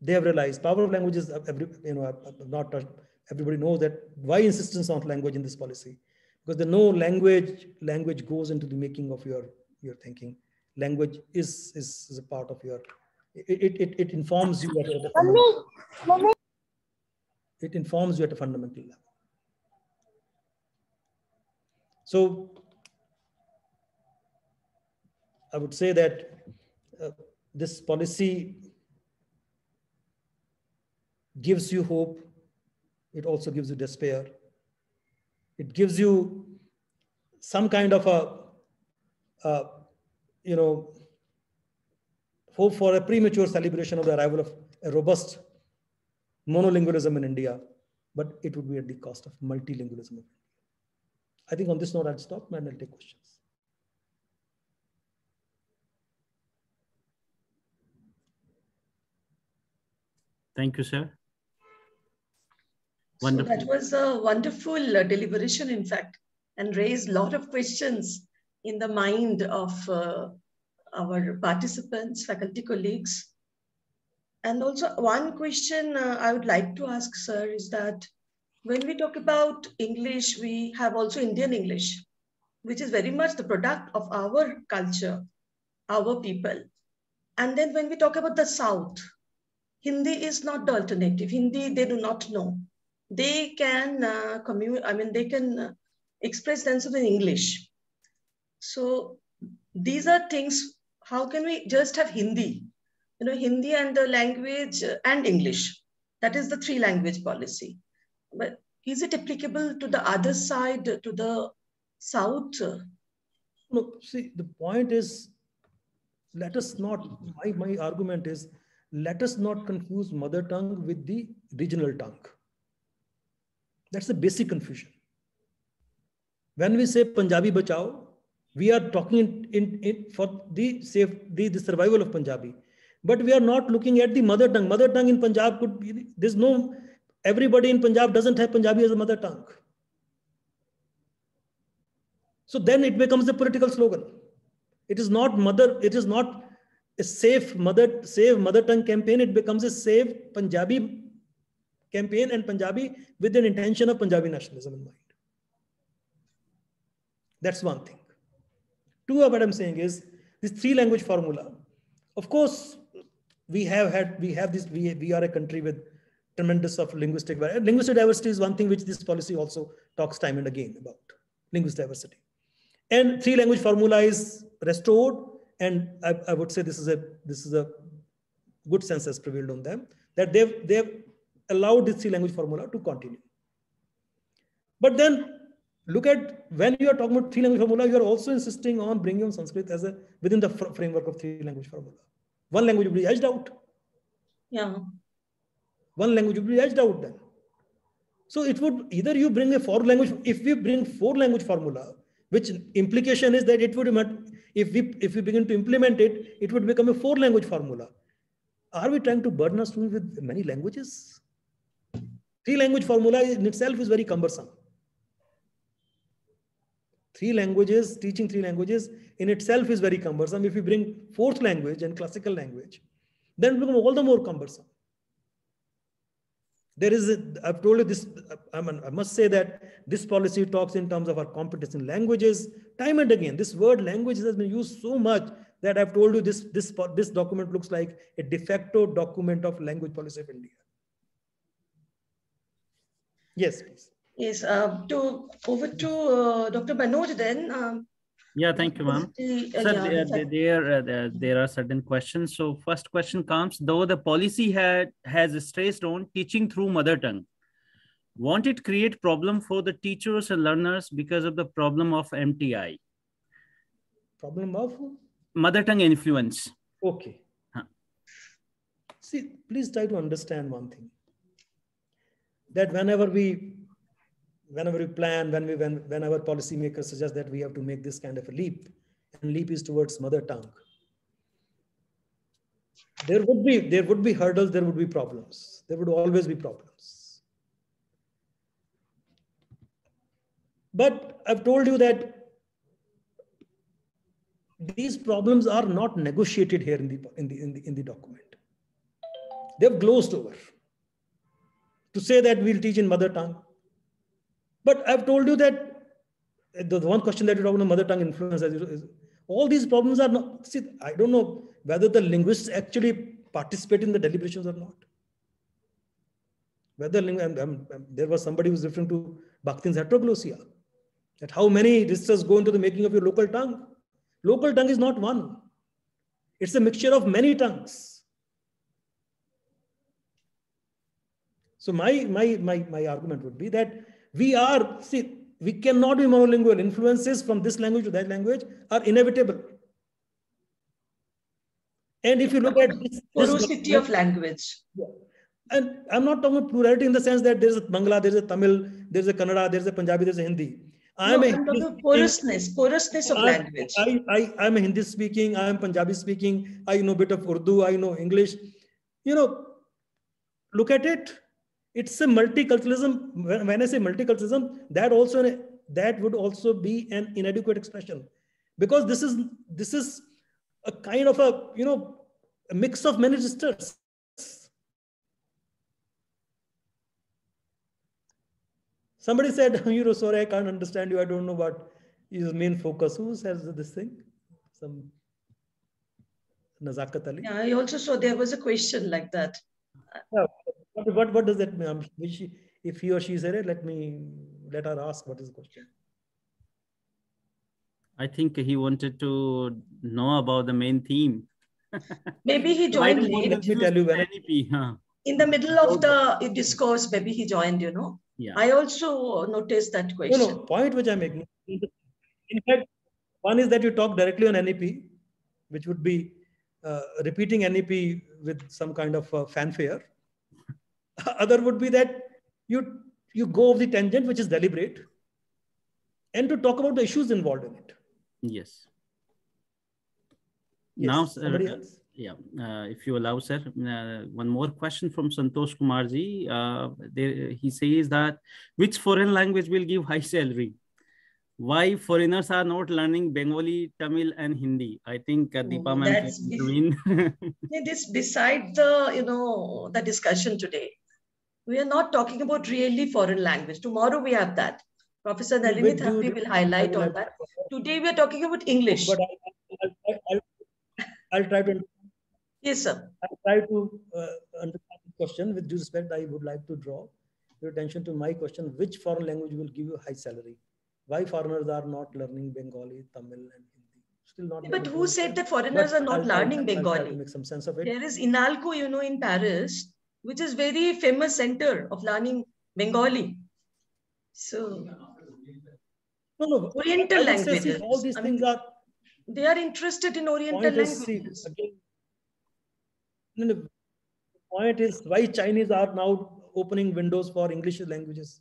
they have realized. Power of language is, everybody knows that why insistence on language in this policy, because they know language goes into the making of your thinking. Language is a part of your, it informs you it informs you at a fundamental level. So I would say that this policy gives you hope. It also gives you despair. It gives you some kind of a, hope for a premature celebration of the arrival of a robust monolingualism in India, but it would be at the cost of multilingualism. I think on this note, I'll stop and I'll take questions. Thank you, sir. Wonderful. So that was a wonderful deliberation, in fact, and raised a lot of questions in the mind of our participants, faculty colleagues. And also one question I would like to ask, sir, is that when we talk about English, we have also Indian English, which is very much the product of our culture, our people. And then when we talk about the South, Hindi is not the alternative. Hindi, they do not know. They can they can express themselves in English. So these are things, how can we just have Hindi? Hindi and the language and English. That is the 3-language policy. But is it applicable to the other side, to the South? No, see, the point is, let us not, my argument is, let us not confuse mother tongue with the regional tongue. That's the basic confusion. When we say Punjabi Bachao, we are talking for the survival of Punjabi. But we are not looking at the mother tongue. Mother tongue in Punjab could be, everybody in Punjab doesn't have Punjabi as a mother tongue. So then it becomes a political slogan. It is not a save mother tongue campaign. It becomes a save Punjabi campaign, and Punjabi with an intention of Punjabi nationalism in mind. That's one thing. Two, what I'm saying is this 3-language formula. Of course, we are a country with tremendous of linguistic variety. Linguistic diversity is one thing which this policy also talks time and again about, linguistic diversity. And three language formula is restored. And I would say this is a good sense has prevailed on them, that they've allowed this three language formula to continue. But then look at, when you are talking about three language formula, you are also insisting on bringing on Sanskrit as within the framework of three language formula. One language will be edged out. Yeah. One language will be edged out then. So it would either you bring a four language, if we bring four language formula, which implication is that it would, if we begin to implement it, it would become a four language formula. Are we trying to burden our students with many languages? Three language formula in itself is very cumbersome. Three languages, teaching three languages in itself is very cumbersome. If you bring fourth language and classical language, then it becomes all the more cumbersome. There is, I've told you this, I must say that this policy talks in terms of our competence in languages. Time and again, this word language has been used so much that I've told you this document looks like a de facto document of language policy of India. Yes, please. Yes, over to Dr. Manoj then. Yeah, thank you, ma'am. Sir, there are certain questions. So first question comes, though the policy has stressed on teaching through mother tongue, won't it create problem for the teachers and learners because of the problem of MTI? Problem of? Mother tongue influence. Okay. Huh. See, please try to understand one thing. That whenever we plan, when our policymakers suggest that we have to make this kind of a leap, and leap is towards mother tongue, there would be hurdles, there would be problems. There would always be problems. But I've told you that these problems are not negotiated here in the document. They've glozed over to say that we'll teach in mother tongue. But I've told you that the one question that you're talking about, mother tongue influence, is all these problems are not. See, I don't know whether the linguists actually participate in the deliberations or not. Whether there was somebody who's referring to Bakhtin's heteroglossia, that how many researchers go into the making of your local tongue. Local tongue is not one. It's a mixture of many tongues. So my argument would be that we cannot be monolingual. Influences from this language to that language are inevitable. And if you look at this porosity of language. Yeah. And I'm not talking about plurality in the sense that there's a Bangla, there's a Tamil, there's a Kannada, there's a Punjabi, there's a Hindi. I'm talking about porousness of language. I'm a Hindi speaking, I'm Punjabi speaking, I know a bit of Urdu, I know English. Look at it. It's a multiculturalism. When I say multiculturalism, that would also be an inadequate expression, because this is a kind of a mix of many registers. Somebody said, sorry, I can't understand you. I don't know what is main focus. Who says this thing? Some Nazakat Ali. Yeah, I also saw there was a question like that. Yeah. What does that mean? If he or she said it, let her ask what is the question. I think he wanted to know about the main theme. Maybe he joined late. Let me tell you, when in the middle of the discourse, maybe he joined, Yeah. I also noticed that question. No, point which I'm making. In fact, one is that you talk directly on NEP, which would be repeating NEP with some kind of fanfare. Other would be that you go off the tangent, which is deliberate, and to talk about the issues involved in it. Yes. Now, somebody else? Yeah, if you allow, sir, one more question from Santosh Kumar ji. He says that which foreign language will give high salary? Why foreigners are not learning Bengali, Tamil, and Hindi? I think Deepa ma'am can intervene. This beside the discussion today. We are not talking about really foreign language. Tomorrow we have that. Professor Nalini Thapi will highlight on that. Today we are talking about English. But I'll try to. Yes, sir. I'll try to understand the question. With due respect, I would like to draw your attention to my question. Which foreign language will give you a high salary? why foreigners are not learning Bengali, Tamil, and Hindi. Still not. But who said that foreigners are not learning Bengali? I'll try to make some sense of it. There is Inalco, you know, in Paris, which is very famous center of learning Bengali. So, no. Oriental languages. See, all these things are. They are interested in Oriental languages. The point is why Chinese are now opening windows for English languages.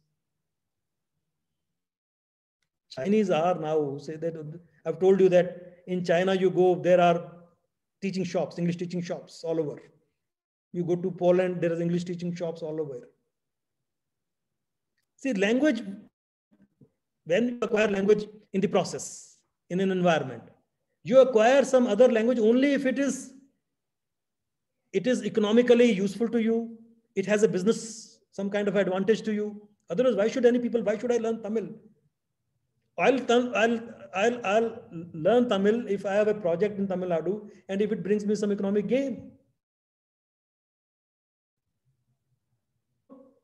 Chinese are now, say that, I've told you that in China you go, there are teaching shops, English teaching shops all over. You go to Poland, there is English teaching shops all over. See, language, when you acquire language in the process, in an environment, you acquire some other language only if it is economically useful to you. It has a business, some kind of advantage to you. Otherwise, why should I learn Tamil? I'll learn Tamil if I have a project in Tamil Nadu and if it brings me some economic gain.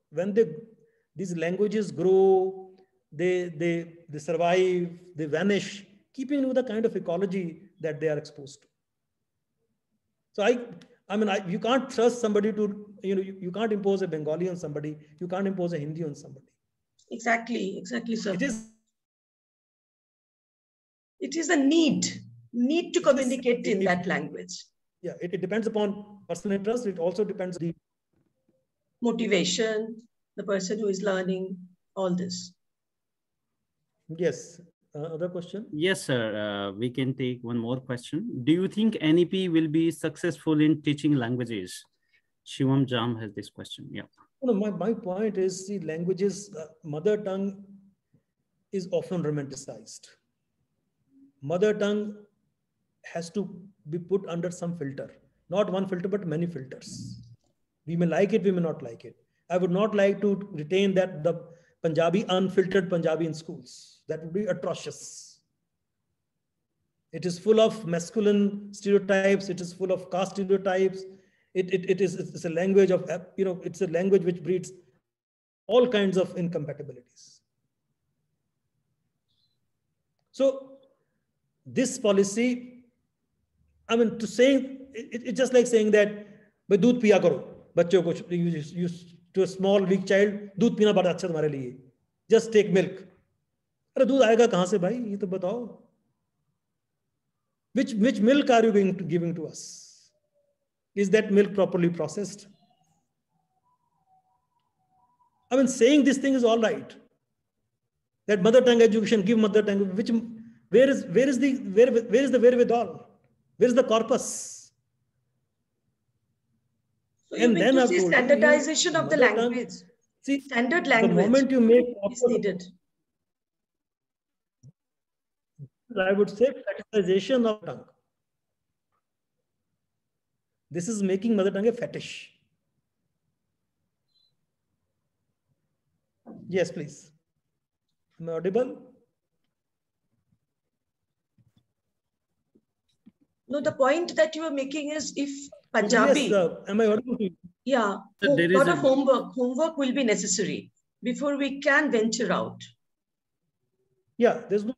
When these languages grow, they survive, they vanish, keeping with the kind of ecology that they are exposed to. So you can't trust somebody to, you can't impose a Bengali on somebody. You can't impose a Hindi on somebody. Exactly, sir. It is a need to communicate in that language. Yeah, it depends upon personal interest. It also depends on the motivation, the person who is learning, all this. Yes. Other question? Yes, sir. We can take one more question. Do you think NEP will be successful in teaching languages? Shivam Jam has this question. Yeah. No, my point is, see, languages, mother tongue is often romanticized. Mother tongue has to be put under some filter. Not one filter, but many filters. We may like it, we may not like it. I would not like to retain that the Punjabi, unfiltered Punjabi in schools. That would be atrocious. It is full of masculine stereotypes. It is full of caste stereotypes. It's a language of, it's a language which breeds all kinds of incompatibilities. So this policy, to say, it's just like saying that, "Bhai doodh piya karo, bachcho ko," to a small weak child, "Doodh pina bada acha tumhare liye. Just take milk." Arey doodh aayega kahan se bhai? Ye to batao. Which milk are you giving to us? Is that milk properly processed? Saying this thing is all right. That mother tongue education, give mother tongue, where is the wherewithal? Where is the corpus? So and then I see standardization of the language. See, standard language. The moment you make is needed. I would say fetishization of tongue. This is making mother tongue a fetish. Yes, please. Am I audible? No, the point that you are making is if Punjabi. Yes, am I audible to you? Yeah, a lot of homework will be necessary before we can venture out. Yeah, there's no.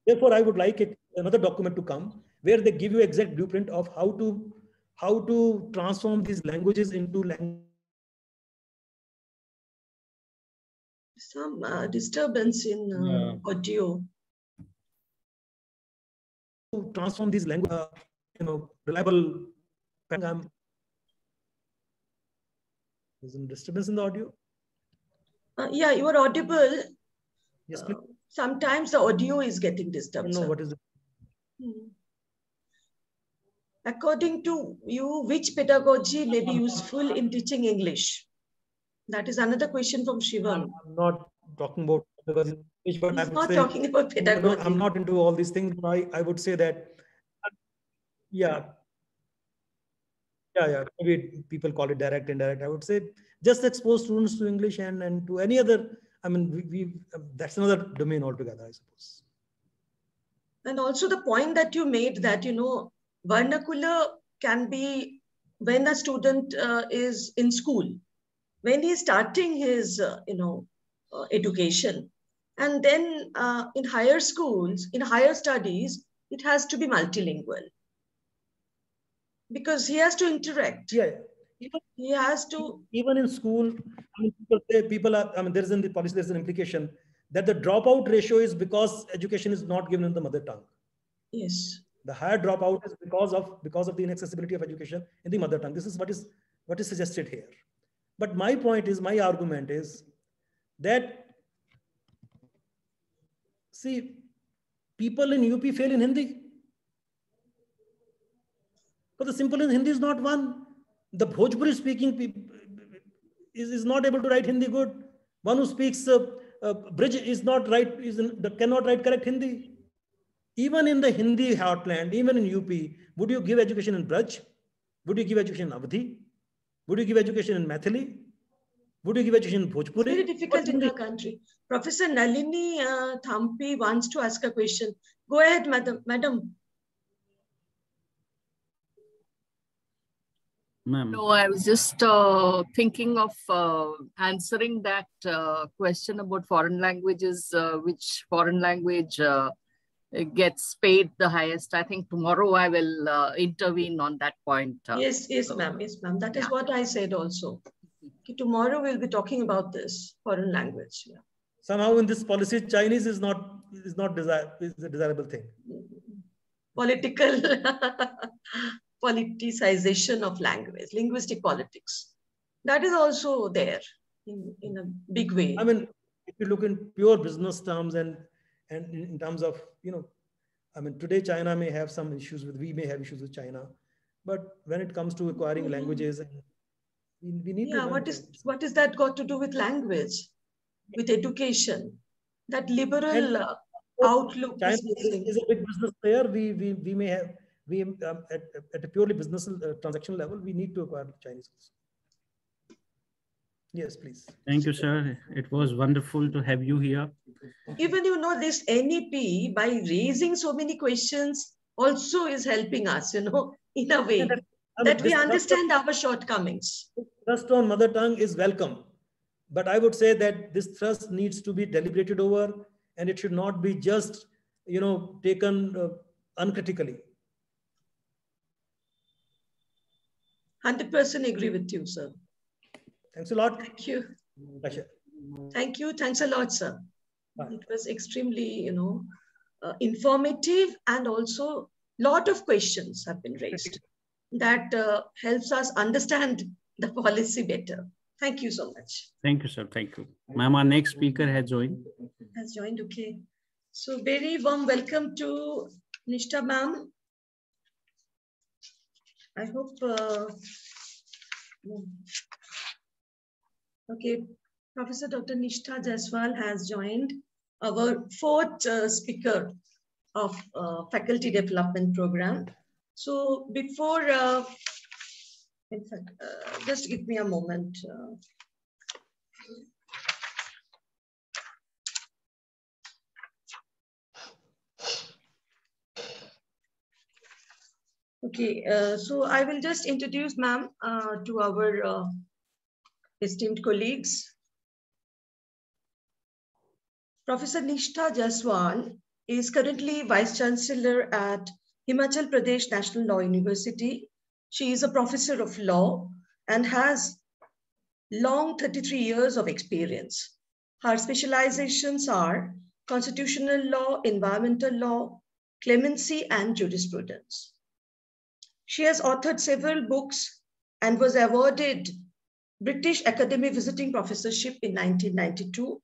Therefore, I would like another document to come where they give you exact blueprint of how to transform these languages into language. Some disturbance in audio. To transform these language, reliable. There's some disturbance in the audio. Yeah, you are audible. Yes, please. Sometimes the audio is getting disturbed. I don't know what is it. According to you, which pedagogy may be useful in teaching English? That is another question from Shivam. I'm not talking about pedagogy. He's not talking about pedagogy. I'm not into all these things. But I would say that, yeah. Maybe people call it direct, indirect. I would say just expose students to English and to any other. That's another domain altogether, I suppose. And also the point that you made that, vernacular can be when a student is in school, when he's starting his, education. And then in higher schools, in higher studies, it has to be multilingual. Because he has to interact. Yeah. He has to. Even in school, people are, there is in the policy, there's an implication that the dropout ratio is because education is not given in the mother tongue. Yes. The higher dropout is because of the inaccessibility of education in the mother tongue. This is what is suggested here. But my argument is that, see, people in UP fail in Hindi. But the simple in Hindi is not one. The Bhojpuri speaking people is not able to write Hindi good. One who speaks bridge is not right, cannot write correct Hindi. Even in the Hindi heartland, even in UP, would you give education in Braj? Would you give education in Avadhi? Would you give education in Maithili? Would you give education in Bhojpuri? It's very difficult in our country. Professor Nalini Thampi wants to ask a question. Go ahead, madam. No, I was just thinking of answering that question about foreign languages, which foreign language gets paid the highest. I think tomorrow I will intervene on that point. Yes, ma'am. Yes, ma'am. That is what I said also. Okay, tomorrow we'll be talking about this foreign language. Yeah. Somehow in this policy, Chinese is a desirable thing. Political politicization of language, linguistic politics. That is also there in a big way. I mean, if you look in pure business terms and in terms of, today China may have some issues we may have issues with China, but when it comes to acquiring languages, we need to. What is that got to do with language, with education? That liberal outlook. China is a big business player. We may have. At a purely business transaction level, we need to acquire Chinese also. Yes, please. Thank you, sir. It was wonderful to have you here. Even this NEP, by raising so many questions, also is helping us, in a way, that we understand our shortcomings. Thrust on mother tongue is welcome. But I would say that this thrust needs to be deliberated over, and it should not be just, taken uncritically. 100% agree with you, sir. Thanks a lot. Thank you. Pleasure. Thank you. Thanks a lot, sir. Bye. It was extremely, informative, and also a lot of questions have been raised that helps us understand the policy better. Thank you so much. Thank you, sir. Thank you. Ma'am, our next speaker has joined. Okay. So very warm welcome to Nishtha ma'am. I hope, okay, Professor Dr. Nishtha Jaiswal has joined, our fourth speaker of faculty development program. So before, in fact, just give me a moment. Okay, so I will just introduce ma'am to our esteemed colleagues. Professor Nishtha Jaiswal is currently Vice Chancellor at Himachal Pradesh National Law University. She is a professor of law and has long 33 years of experience. Her specializations are constitutional law, environmental law, clemency, and jurisprudence. She has authored several books and was awarded British Academy Visiting Professorship in 1992.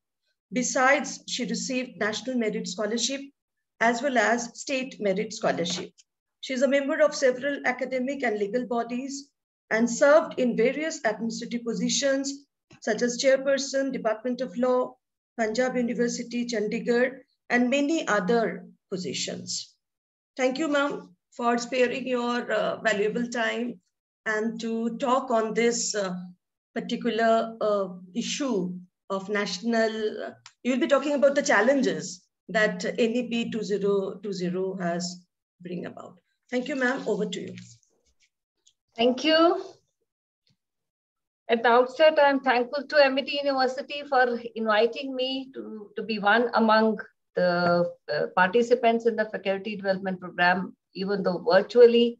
Besides, she received National Merit Scholarship as well as State Merit Scholarship. She is a member of several academic and legal bodies and served in various administrative positions such as Chairperson, Department of Law, Punjab University, Chandigarh, and many other positions. Thank you, ma'am, for sparing your valuable time and to talk on this particular issue of national, you'll be talking about the challenges that NEP 2020 has bring about. Thank you, ma'am. Over to you. Thank you. At the outset, I'm thankful to Amity University for inviting me to be one among the participants in the faculty development program, even though virtually.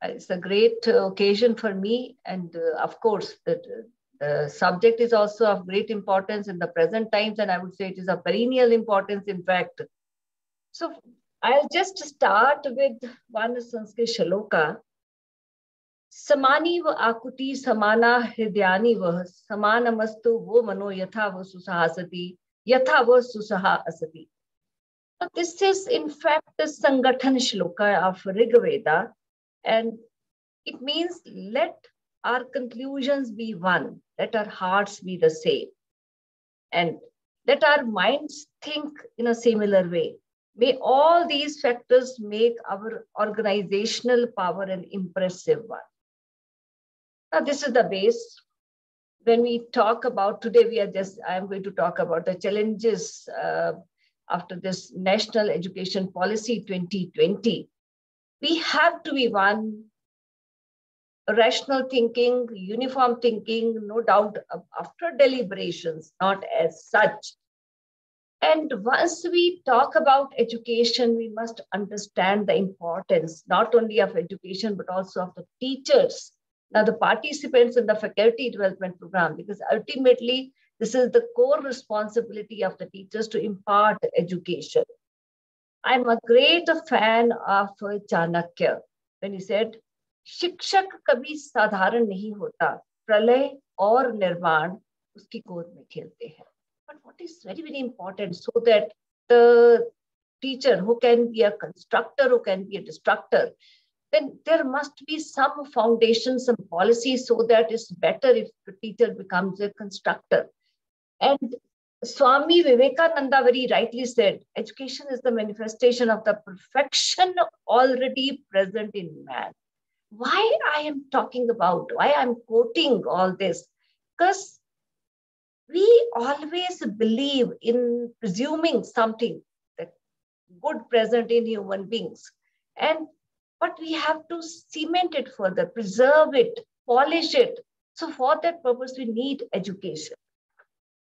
It's a great occasion for me. And of course, the subject is also of great importance in the present times. And I would say it is of perennial importance, in fact. So I'll just start with one Sanskrit shloka. Samani va akuti samana hridyani va samanamastu vo mano yatha va susahasati yatha va susaha asati. So this is in fact the Sangathan shloka of Rig Veda, and it means let our conclusions be one, let our hearts be the same, and let our minds think in a similar way. May all these factors make our organizational power an impressive one. Now, this is the base. When we talk about today, I'm going to talk about the challenges after this National Education Policy 2020. We have to be one, rational thinking, uniform thinking, no doubt after deliberations, not as such. And once we talk about education, we must understand the importance not only of education, but also of the teachers. Now, the participants in the faculty development program, because ultimately, this is the core responsibility of the teachers to impart education. I'm a great fan of Chanakya when he said, शिक्षक कभी साधारण नहीं होता, प्रलय और निर्माण उसकी गोद में खेलते हैं. But what is very, very important, so that the teacher who can be a constructor, who can be a destructor, then there must be some foundation, some policy, so that it's better if the teacher becomes a constructor. And Swami Vivekananda very rightly said, education is the manifestation of the perfection already present in man. Why I am talking about, why I'm quoting all this? Because we always believe in presuming something that good present in human beings. But we have to cement it further, preserve it, polish it. So for that purpose, we need education.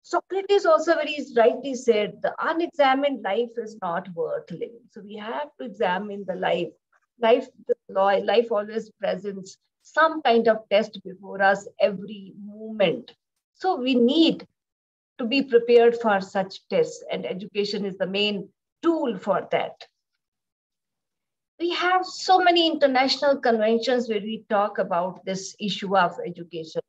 Socrates also very rightly said, the unexamined life is not worth living. So we have to examine the life. Life always presents some kind of test before us every moment. So we need to be prepared for such tests, and education is the main tool for that. We have so many international conventions where we talk about this issue of education,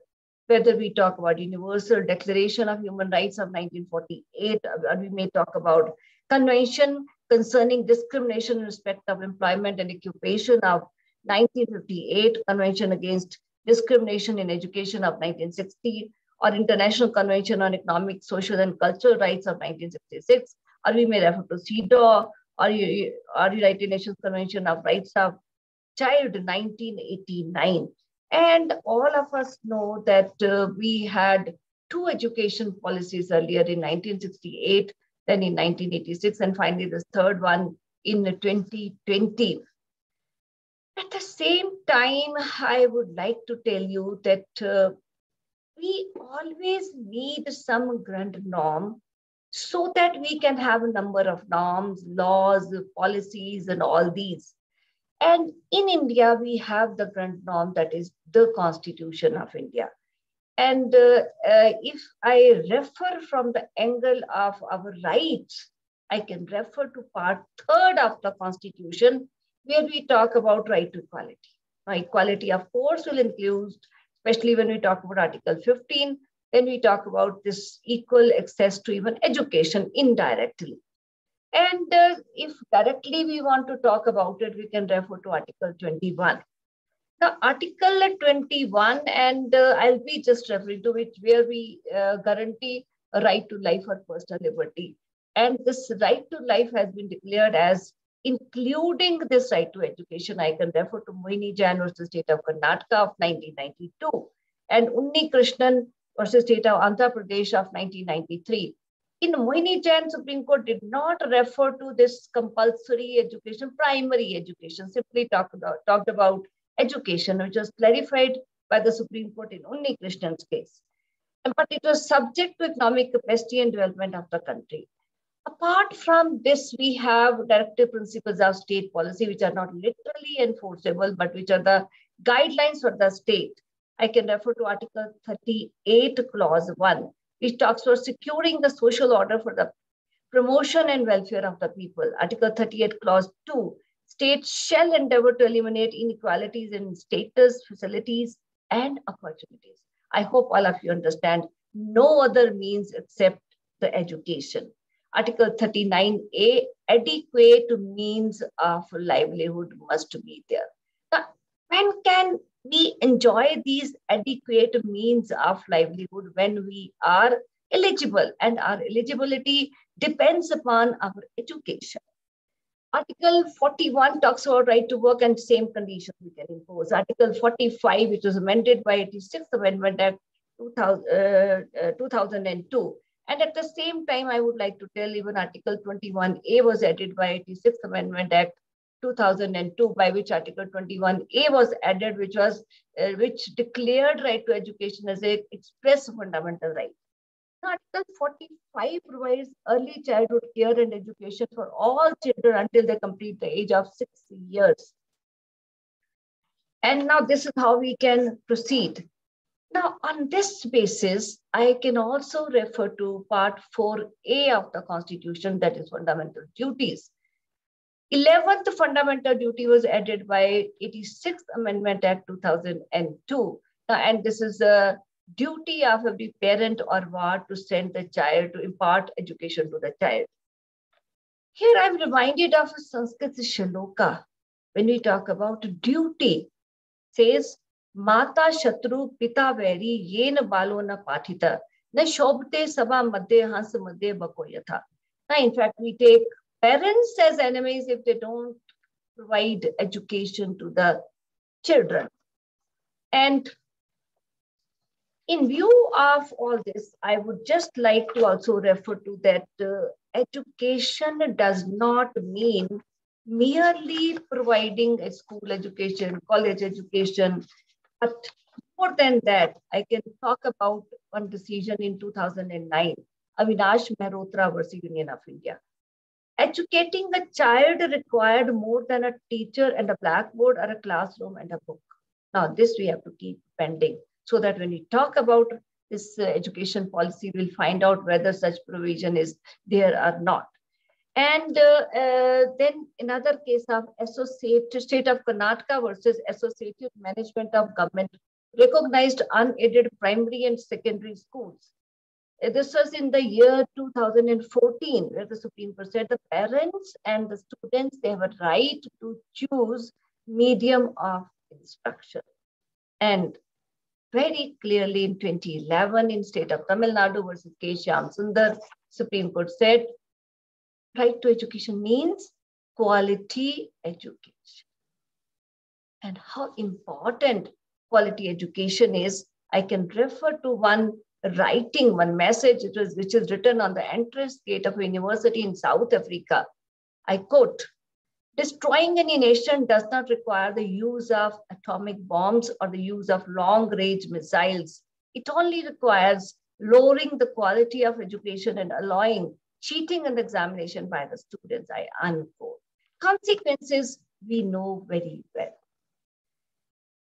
whether we talk about Universal Declaration of Human Rights of 1948, or we may talk about Convention Concerning Discrimination in Respect of Employment and Occupation of 1958, Convention Against Discrimination in Education of 1960, or International Convention on Economic, Social, and Cultural Rights of 1966, or we may refer to CEDAW, or United Nations Convention of Rights of Child 1989. And all of us know that we had two education policies earlier in 1968, then in 1986, and finally this third one in 2020. At the same time, I would like to tell you that we always need some grand norm so that we can have a number of norms, laws, policies, and all these. And in India, we have the grand norm that is the Constitution of India. And if I refer from the angle of our rights, I can refer to part 3 of the Constitution, where we talk about right to equality. Now, equality, of course, will include, especially when we talk about Article 15, then we talk about this equal access to even education indirectly. And if directly we want to talk about it, we can refer to Article 21. Now, Article 21, and I'll be just referring to it, where we guarantee a right to life or personal liberty. And this right to life has been declared as including this right to education. I can refer to Mohini Jain versus State of Karnataka of 1992 and Unni Krishnan versus State of Andhra Pradesh of 1993. In Mohini Jain, Supreme Court did not refer to this compulsory education, primary education, simply talked about education, which was clarified by the Supreme Court in Unni Krishnan's case. But it was subject to economic capacity and development of the country. Apart from this, we have directive principles of state policy, which are not literally enforceable, but which are the guidelines for the state. I can refer to Article 38, Clause 1, which talks about securing the social order for the promotion and welfare of the people. Article 38, Clause 2, states shall endeavor to eliminate inequalities in status, facilities, and opportunities. I hope all of you understand no other means except the education. Article 39A, adequate means of livelihood must be there. Now, when can we enjoy these adequate means of livelihood? When we are eligible, and our eligibility depends upon our education. Article 41 talks about right to work and same conditions we can impose. Article 45, which was amended by 86th Amendment Act 2002. And at the same time, I would like to tell even Article 21A was added by 86th Amendment Act 2002, by which Article 21A was added, which declared right to education as an express fundamental right. Article 45 provides early childhood care and education for all children until they complete the age of 6 years. And now this is how we can proceed. Now, on this basis, I can also refer to Part 4A of the Constitution, that is fundamental duties. 11th fundamental duty was added by 86th Amendment Act 2002. And this is a duty of every parent or ward to send the child, to impart education to the child. Here I'm reminded of a Sanskrit shloka when we talk about duty. Says, Mata Shatru Pita Veri Yen Balo na Pathita Na Shobte Sabha Madhye Hans Madhye Bakoyatha. Now, in fact, we take parents as enemies if they don't provide education to the children. And in view of all this, I would just like to also refer to that education does not mean merely providing a school education, college education, but more than that, I can talk about one decision in 2009, Avinash Mehrotra versus Union of India. Educating a child required more than a teacher and a blackboard or a classroom and a book. Now, this we have to keep pending, so that when we talk about this education policy, we'll find out whether such provision is there or not. And then another case of State of Karnataka versus Associated Management of Government Recognized Unaided Primary and Secondary Schools. This was in the year 2014, where the Supreme Court said the parents and the students, they have a right to choose medium of instruction. And very clearly in 2011, in state of Tamil Nadu versus K. Shyam Sundar, Supreme Court said, right to education means quality education. And how important quality education is, I can refer to one writing, one message which is written on the entrance gate of a university in South Africa. I quote, "Destroying any nation does not require the use of atomic bombs or the use of long-range missiles. It only requires lowering the quality of education and allowing cheating in the examination by the students," I unquote. Consequences we know very well.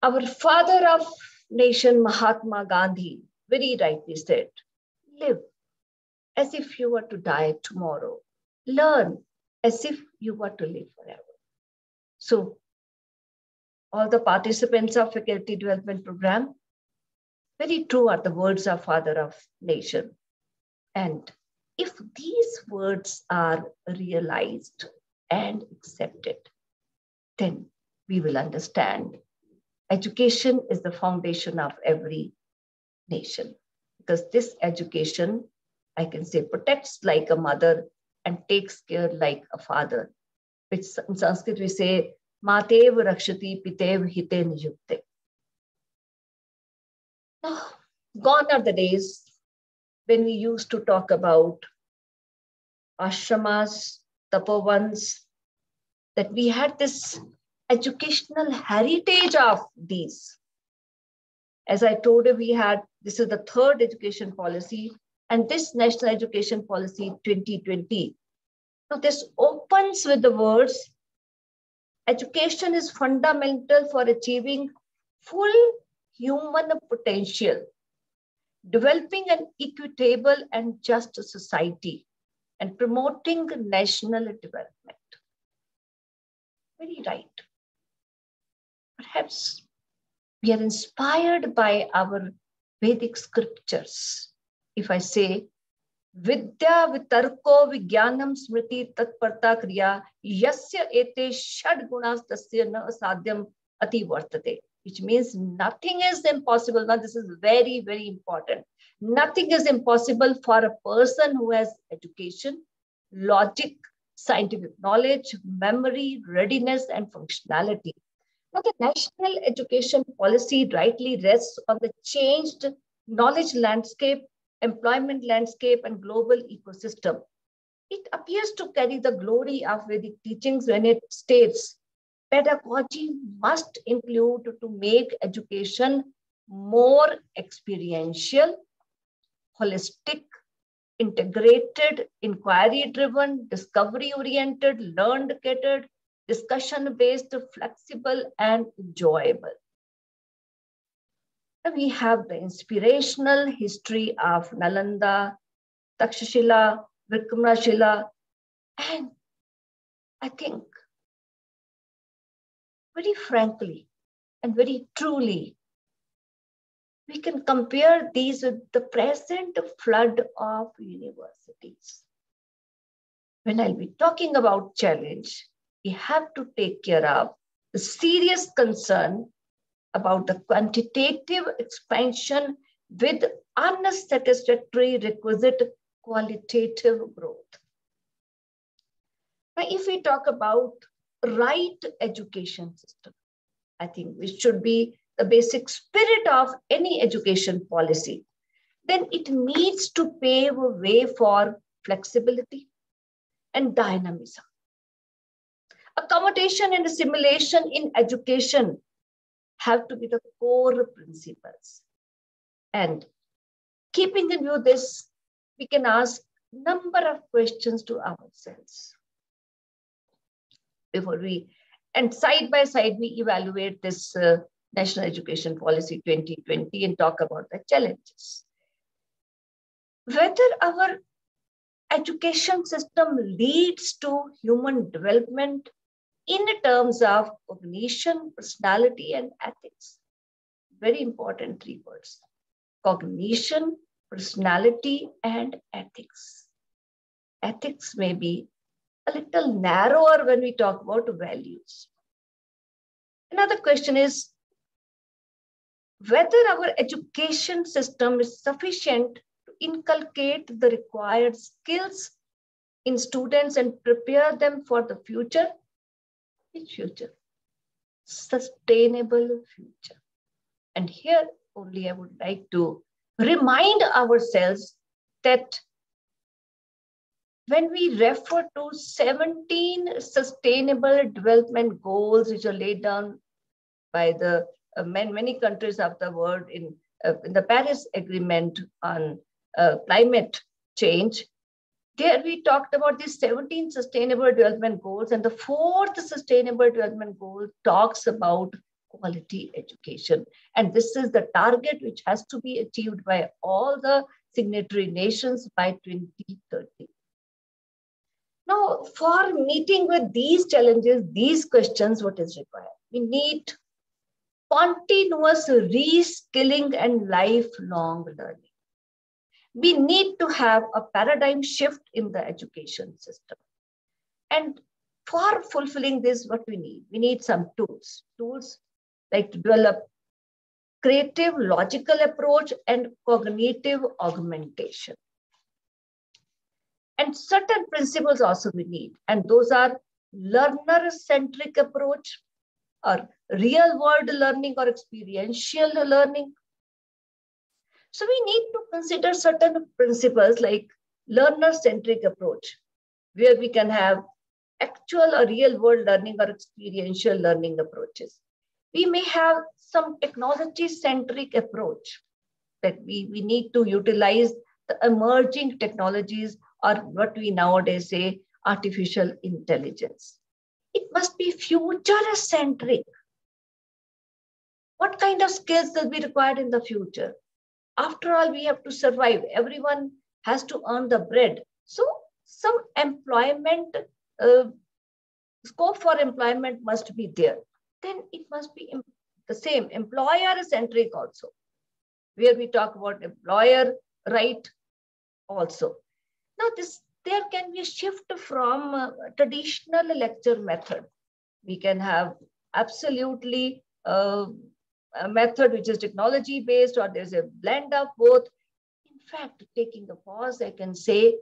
Our father of nation, Mahatma Gandhi, very rightly said, live as if you were to die tomorrow. Learn as if you were to live forever. So, all the participants of Faculty Development Program, very true are the words of Father of Nation. And if these words are realized and accepted, then we will understand education is the foundation of every nation. Because this education, I can say, protects like a mother and takes care like a father. Which in Sanskrit we say, Matev Rakshati Pitev Hite Niyukte. Gone are the days when we used to talk about ashramas, tapovans, that we had this educational heritage of these. As I told you, this is the third education policy, and this National Education Policy 2020. Now, this opens with the words, education is fundamental for achieving full human potential, developing an equitable and just society, and promoting national development. Very right. Perhaps we are inspired by our Vedic scriptures. If I say, Vidya vitarko vigyanam smriti tatparta kriya yasya ete shad gunas tasya na asadhyam ati vartate, which means nothing is impossible. Now, this is very, very important. Nothing is impossible for a person who has education, logic, scientific knowledge, memory, readiness, and functionality. Now, the National Education Policy rightly rests on the changed knowledge landscape, employment landscape, and global ecosystem. It appears to carry the glory of Vedic teachings when it states, pedagogy must include to make education more experiential, holistic, integrated, inquiry-driven, discovery-oriented, learned-catered, discussion-based, flexible, and enjoyable. We have the inspirational history of Nalanda, Takshashila, Vikramashila, and I think, very frankly and very truly, we can compare these with the present flood of universities. When I'll be talking about challenge, we have to take care of the serious concern about the quantitative expansion with unsatisfactory requisite qualitative growth. Now, if we talk about right education system, I think which should be the basic spirit of any education policy, then it needs to pave a way for flexibility and dynamism. Accommodation and assimilation in education have to be the core principles. And keeping in view this, we can ask a number of questions to ourselves before and side by side, we evaluate this National Education Policy 2020 and talk about the challenges. Whether our education system leads to human development in terms of cognition, personality, and ethics. Very important 3 words. Cognition, personality, and ethics. Ethics may be a little narrower when we talk about values. Another question is whether our education system is sufficient to inculcate the required skills in students and prepare them for the future. Which future? Sustainable future. And here only I would like to remind ourselves that when we refer to 17 sustainable development goals which are laid down by the many countries of the world in the Paris Agreement on climate change, there we talked about these 17 sustainable development goals, and the 4th sustainable development goal talks about quality education. And this is the target which has to be achieved by all the signatory nations by 2030. Now, for meeting with these challenges, these questions, what is required? We need continuous reskilling and lifelong learning. We need to have a paradigm shift in the education system. And for fulfilling this, what we need? We need some tools. Tools like to develop creative, logical approach and cognitive augmentation. And certain principles also we need. And those are learner-centric approach or real-world learning or experiential learning. So we need to consider certain principles like learner-centric approach, where we can have actual or real-world learning or experiential learning approaches. We may have some technology-centric approach that we need to utilize the emerging technologies, or what we nowadays say, artificial intelligence. It must be future-centric. What kind of skills will be required in the future? After all, we have to survive. Everyone has to earn the bread. So some employment, scope for employment must be there. Then it must be the same, employer-centric also, where we talk about employer right also. Now, there can be a shift from traditional lecture method. We can have absolutely a method which is technology-based, or there's a blend of both. In fact, taking a pause, I can say,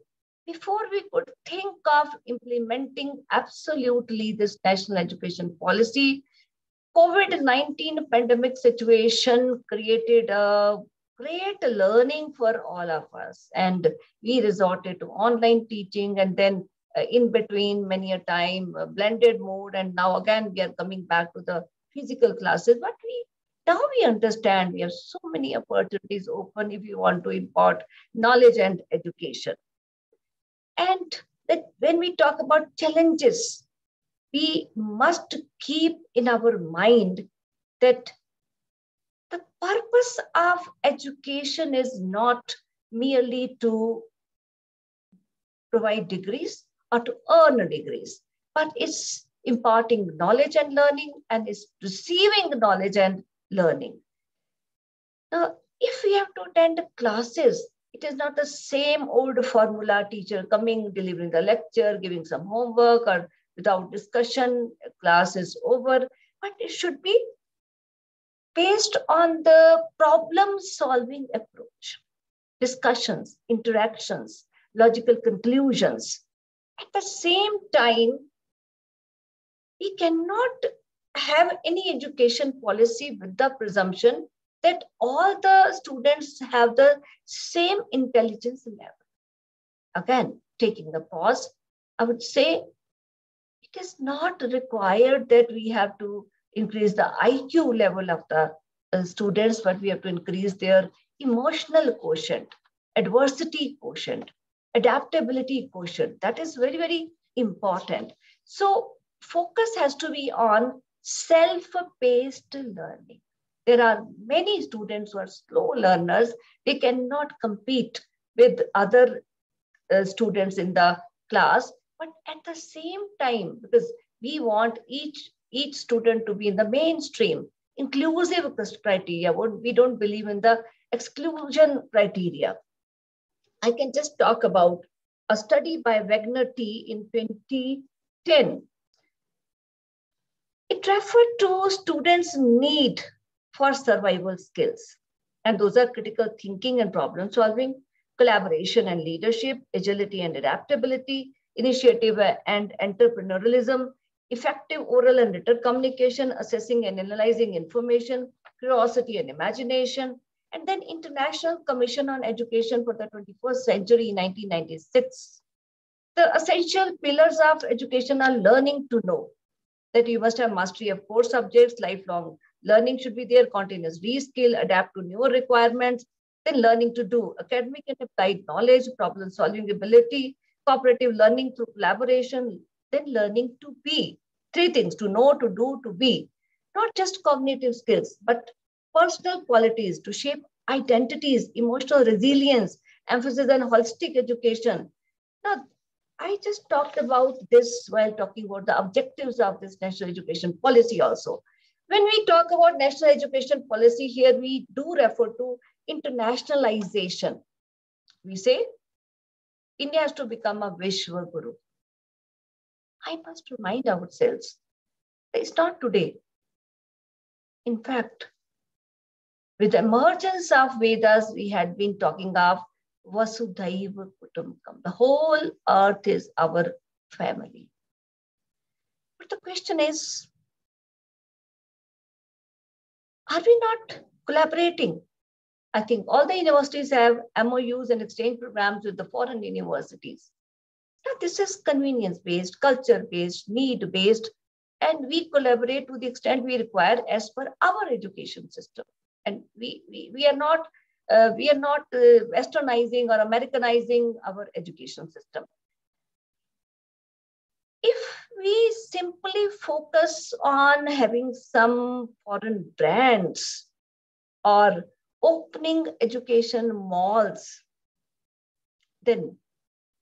before we could think of implementing absolutely this national education policy, COVID-19 pandemic situation created a great learning for all of us. And we resorted to online teaching, and then in between many a time, blended mode. And now again, we are coming back to the physical classes. But now we understand we have so many opportunities open if you want to impart knowledge and education. And that when we talk about challenges, we must keep in our mind that the purpose of education is not merely to provide degrees or to earn degrees, but it's imparting knowledge and learning, and it's receiving knowledge and learning. Now, if we have to attend classes, it is not the same old formula, teacher coming, delivering the lecture, giving some homework, or without discussion, class is over. But it should be based on the problem-solving approach, discussions, interactions, logical conclusions. At the same time, we cannot have any education policy with the presumption that all the students have the same intelligence level. Again, taking the pause, I would say it is not required that we have to increase the IQ level of the students, but we have to increase their emotional quotient, adversity quotient, adaptability quotient. That is very, very important. So focus has to be on self-paced learning. There are many students who are slow learners. They cannot compete with other students in the class. But at the same time, because we want each student to be in the mainstream, inclusive criteria, we don't believe in the exclusion criteria. I can just talk about a study by Wagner T in 2010. It referred to students' need for survival skills. And those are critical thinking and problem solving, collaboration and leadership, agility and adaptability, initiative and entrepreneurialism, effective oral and written communication, assessing and analyzing information, curiosity and imagination, and then International Commission on Education for the 21st Century in 1996. The essential pillars of education are learning to know, that you must have mastery of core subjects, lifelong learning should be there, continuous reskill, adapt to newer requirements, then learning to do, academic and applied knowledge, problem solving ability, cooperative learning through collaboration, then learning to be. Three things: to know, to do, to be. Not just cognitive skills, but personal qualities to shape identities, emotional resilience, emphasis on holistic education. Now, I just talked about this while talking about the objectives of this national education policy also. When we talk about national education policy here, we do refer to internationalization. We say India has to become a Vishwa Guru. I must remind ourselves, it's not today. In fact, with the emergence of Vedas, we had been talking of Vasudhaiva Kutumbakam. The whole earth is our family. But the question is, are we not collaborating? I think all the universities have MOUs and exchange programs with the foreign universities. Now, this is convenience-based, culture-based, need-based, and we collaborate to the extent we require as per our education system. And we are not westernizing or Americanizing our education system. If we simply focus on having some foreign brands or opening education malls, then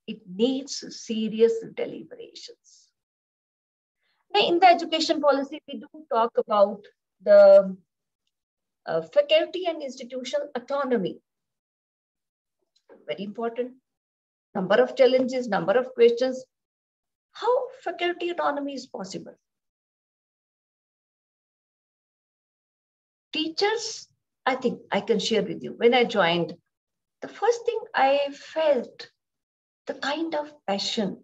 it needs serious deliberations. Now, in the education policy, we do talk about the faculty and institutional autonomy. Very important. Number of challenges, number of questions. How faculty autonomy is possible? Teachers, I think I can share with you. When I joined, the first thing I felt, the kind of passion,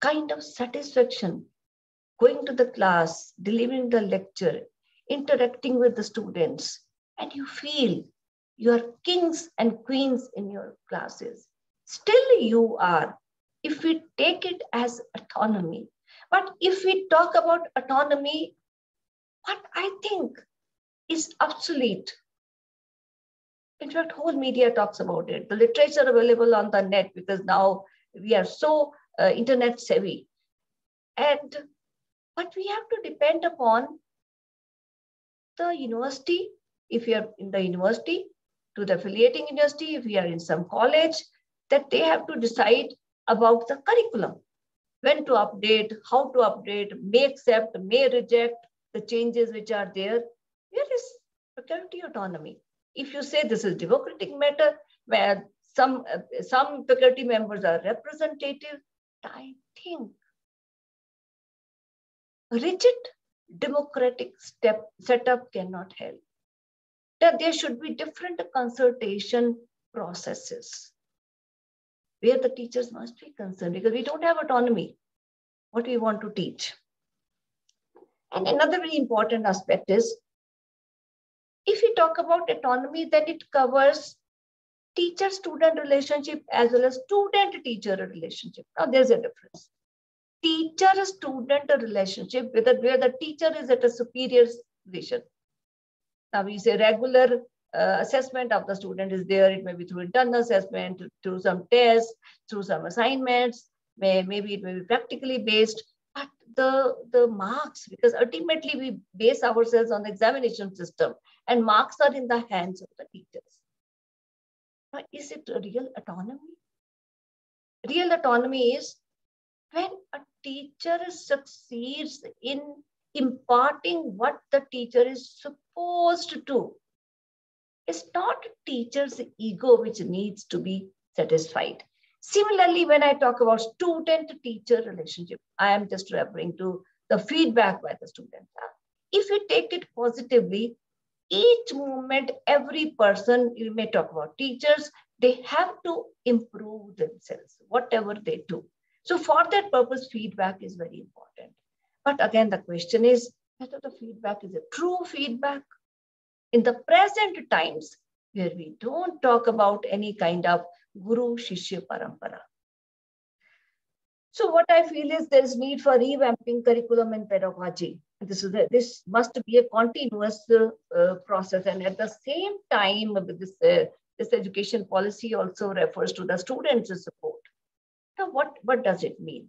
kind of satisfaction, going to the class, delivering the lecture, interacting with the students, and you feel you are kings and queens in your classes. Still you are, if we take it as autonomy. But if we talk about autonomy, what I think is obsolete. In fact, whole media talks about it. The literature available on the net, because now we are so internet savvy. But we have to depend upon the university, if you are in the university, to the affiliating university, if we are in some college, that they have to decide about the curriculum, when to update, how to update, may accept, may reject the changes which are there. Where is faculty autonomy? If you say this is democratic matter, where some faculty members are representative, I think rigid democratic setup cannot help. That there should be different consultation processes where the teachers must be concerned, because we don't have autonomy, what we want to teach. And another very important aspect is, if we talk about autonomy, then it covers teacher-student relationship as well as student-teacher relationship. Now there's a difference. Teacher-student relationship where the teacher is at a superior position. Now we say regular assessment of the student is there. It may be through internal assessment, through some tests, through some assignments, maybe it may be practically based. But the marks, because ultimately we base ourselves on the examination system and marks are in the hands of the teachers. Now, is it a real autonomy? Real autonomy is when a teacher succeeds in imparting what the teacher is supposed to do. It's not teacher's ego which needs to be satisfied. Similarly, when I talk about student-teacher relationship, I am just referring to the feedback by the student. If we take it positively, each moment, every person, you may talk about teachers, they have to improve themselves, whatever they do. So for that purpose, feedback is very important. But again, the question is whether the feedback is a true feedback. In the present times, where we don't talk about any kind of Guru Shishya Parampara. So what I feel is there is need for revamping curriculum and pedagogy. This must be a continuous process, and at the same time, this education policy also refers to the students' support. Now, what does it mean?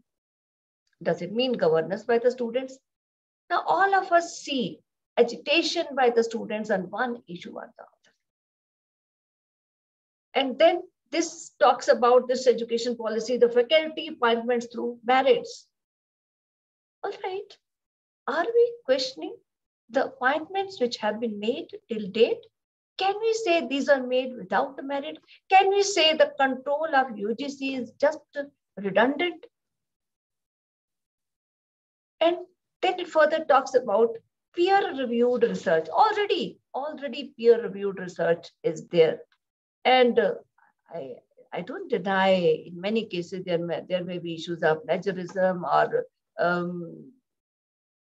Does it mean governance by the students? Now, all of us see agitation by the students on one issue or the other. And then this talks about this education policy, the faculty appointments through merits. All right. Are we questioning the appointments which have been made till date? Can we say these are made without the merit? Can we say the control of UGC is just redundant? And then it further talks about peer-reviewed research. Already peer-reviewed research is there. And I don't deny in many cases there may be issues of plagiarism or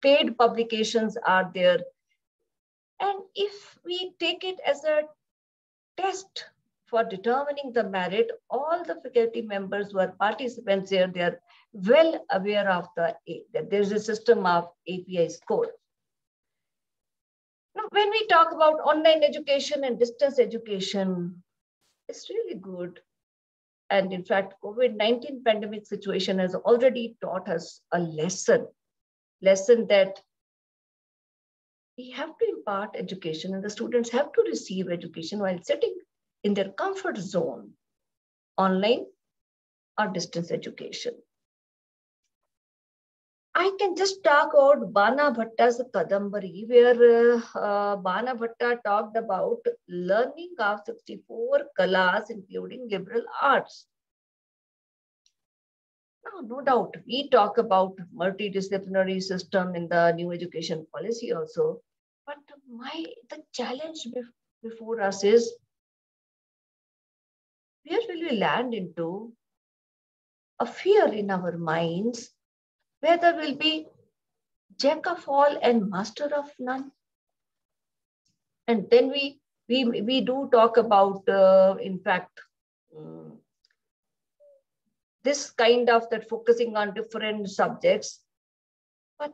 paid publications are there. And if we take it as a test for determining the merit, all the faculty members who are participants here, they are well aware of that there is a system of API score. Now, when we talk about online education and distance education, it's really good. And in fact, COVID-19 pandemic situation has already taught us a lesson that we have to impart education and the students have to receive education while sitting in their comfort zone, online or distance education. I can just talk about Bana Bhatta's Kadambari, where Bana Bhatta talked about learning of 64 kalas, including liberal arts. Now, no doubt, we talk about multidisciplinary system in the new education policy also, but the challenge before us is, where will we land into a fear in our minds where there will be jack of all and master of none? And then we do talk about, in fact, this kind of that focusing on different subjects. But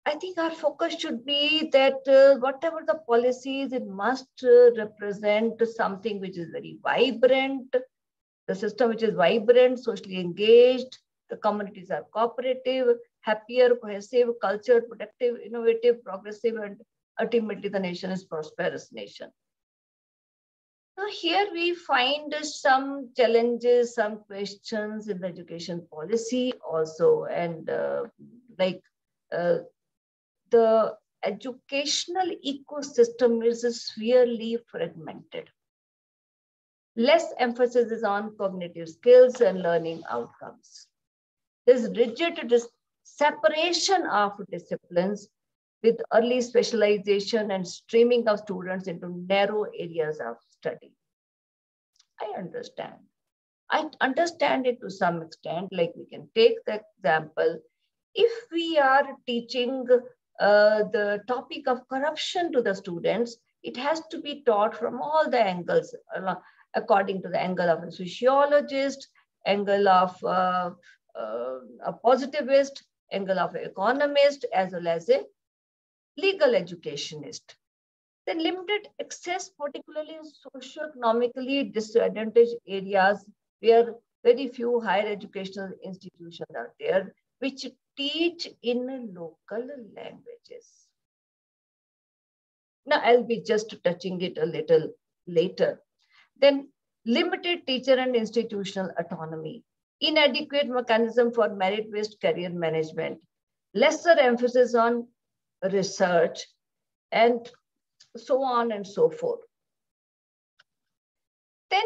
I think our focus should be that whatever the policies, it must represent something which is very vibrant, the system which is vibrant, socially engaged, the communities are cooperative, happier, cohesive, cultured, productive, innovative, progressive, and ultimately the nation is prosperous nation. Now here we find some challenges, some questions in the education policy also, and the educational ecosystem is severely fragmented. Less emphasis is on cognitive skills and learning outcomes. There's rigid separation of disciplines with early specialization and streaming of students into narrow areas of study. I understand it to some extent. Like, we can take the example, if we are teaching the topic of corruption to the students, it has to be taught from all the angles, according to the angle of a sociologist, angle of a positivist, angle of an economist, as well as a legal educationist. The limited access, particularly in socioeconomically disadvantaged areas where very few higher educational institutions are there, which teach in local languages. Now, I'll be just touching it a little later. Then, limited teacher and institutional autonomy, inadequate mechanism for merit-based career management, lesser emphasis on research, and so on and so forth. Then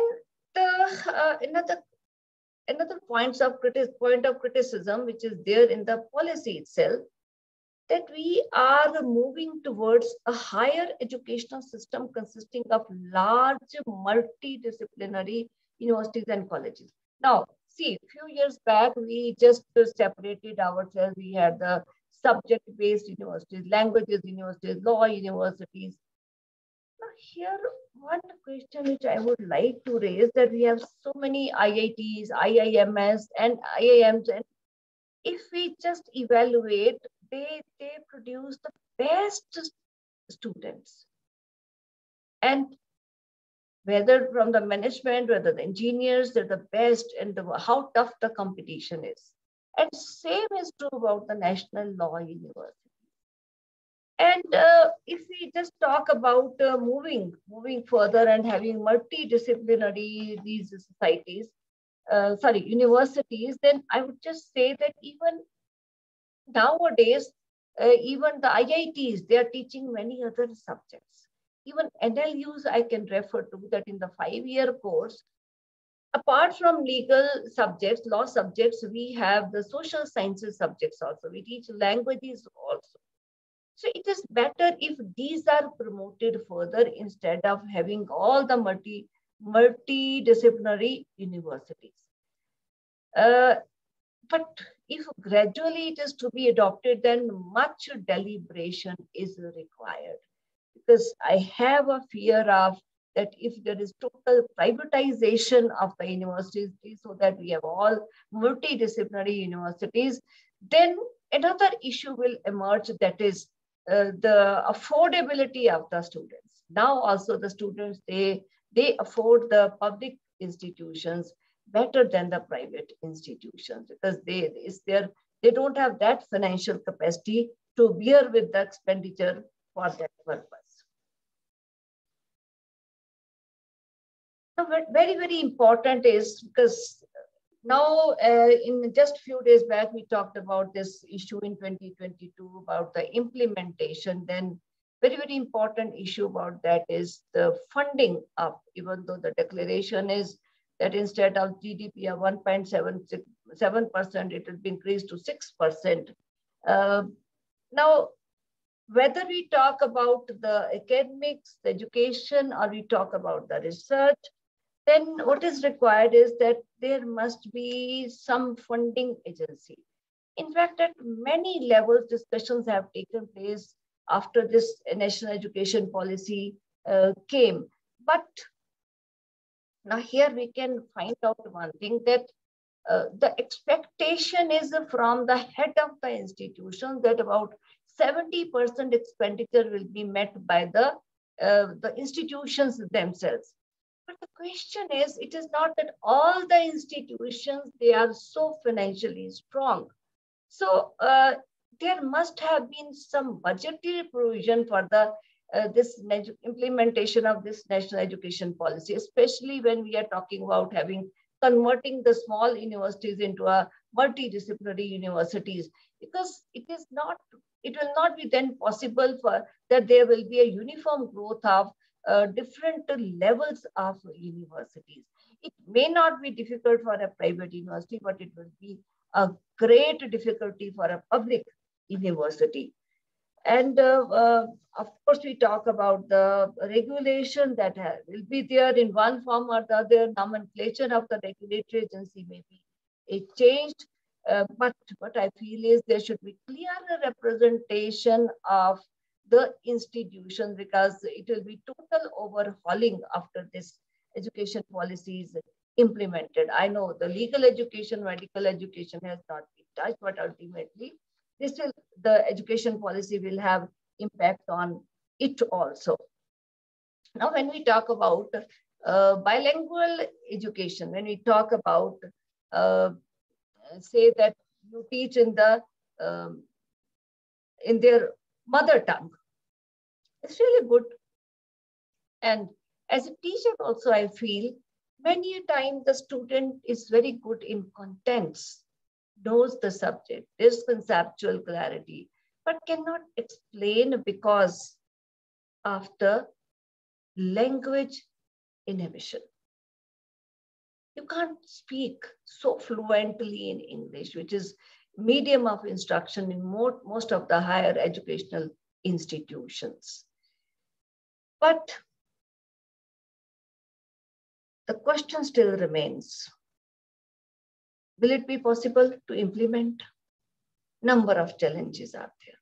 another point of criticism, which is there in the policy itself, that we are moving towards a higher educational system consisting of large multidisciplinary universities and colleges. Now, see, a few years back, we just separated ourselves. We had the subject-based universities, languages universities, law universities. Now, here, one question which I would like to raise, that we have so many IITs, IIMs, and IIMs, and if we just evaluate, they produce the best students. And whether from the management, whether the engineers, they're the best, and how tough the competition is. And same is true about the National Law University. And if we just talk about moving further and having multidisciplinary these universities, then I would just say that even nowadays, even the IITs, they are teaching many other subjects. Even NLUs, I can refer to that in the 5-year course. Apart from legal subjects, law subjects, we have the social sciences subjects also. We teach languages also. So it is better if these are promoted further instead of having all the multidisciplinary universities. But if gradually it is to be adopted, then much deliberation is required. Because I have a fear of that if there is total privatization of the universities so that we have all multidisciplinary universities, then another issue will emerge, that is the affordability of the students. Now also the students, they afford the public institutions better than the private institutions, because they don't have that financial capacity to bear with the expenditure for that purpose. Now, very, very important is, because now in just a few days back, we talked about this issue in 2022 about the implementation. Then very, very important issue about that is the funding up, even though the declaration is that instead of GDP of 1.7%, it will be increased to 6%. Now, whether we talk about the academics, the education, or we talk about the research, then what is required is that there must be some funding agency. In fact, at many levels, discussions have taken place after this national education policy came. But now here we can find out one thing, that the expectation is from the head of the institution that about 70% expenditure will be met by the institutions themselves. But the question is, it is not that all the institutions, they are so financially strong. So there must have been some budgetary provision for the this implementation of this national education policy, especially when we are talking about converting the small universities into a multidisciplinary universities, because it will not be then possible for that there will be a uniform growth of different levels of universities. It may not be difficult for a private university, but it will be a great difficulty for a public university. And of course, we talk about the regulation that will be there in one form or the other. Nomenclature of the regulatory agency may be changed. But what I feel is there should be clearer representation of the institution, because it will be total overhauling after this education policy is implemented. I know the legal education, medical education has not been touched, but ultimately the education policy will have impact on it also. Now, when we talk about bilingual education, when we talk about say that you teach in their mother tongue, it's really good. And as a teacher also, I feel many a time the student is very good in contents, knows the subject, there's conceptual clarity, but cannot explain because of the language inhibition. You can't speak so fluently in English, which is medium of instruction in most of the higher educational institutions. But the question still remains. Will it be possible to implement? Number of challenges are there.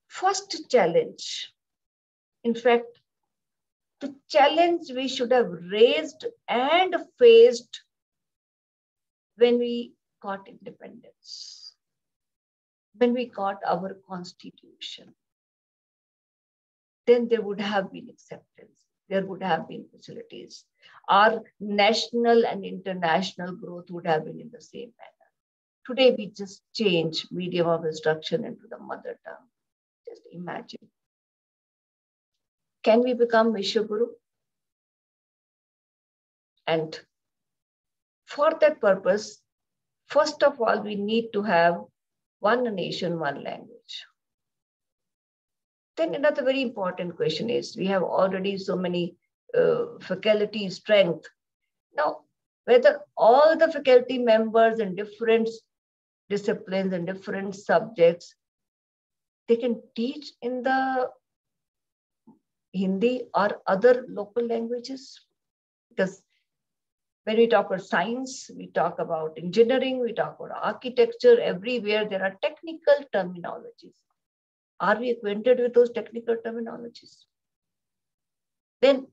First challenge, in fact, the challenge we should have raised and faced when we got independence, when we got our constitution, then there would have been acceptance. There would have been facilities. Our national and international growth would have been in the same manner. Today, we just change medium of instruction into the mother tongue. Just imagine. Can we become Vishwaguru? And for that purpose, first of all, we need to have one nation, one language. Then another very important question is, we have already so many faculty strength. Now, whether all the faculty members in different disciplines and different subjects, they can teach in the Hindi or other local languages? Because when we talk about science, we talk about engineering, we talk about architecture, everywhere there are technical terminologies. Are we acquainted with those technical terminologies? Then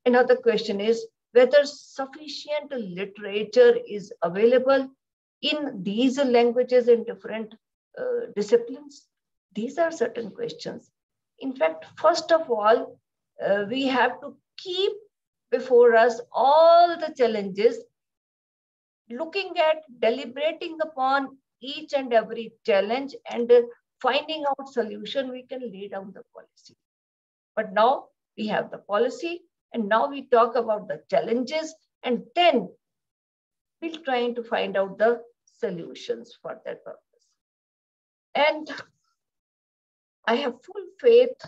another question is whether sufficient literature is available in these languages in different disciplines. These are certain questions. In fact, first of all, we have to keep before us all the challenges, looking at, deliberating upon each and every challenge and finding out solution. We can lay down the policy. But now we have the policy, and now we talk about the challenges, and then we're trying to find out the solutions for that purpose. And I have full faith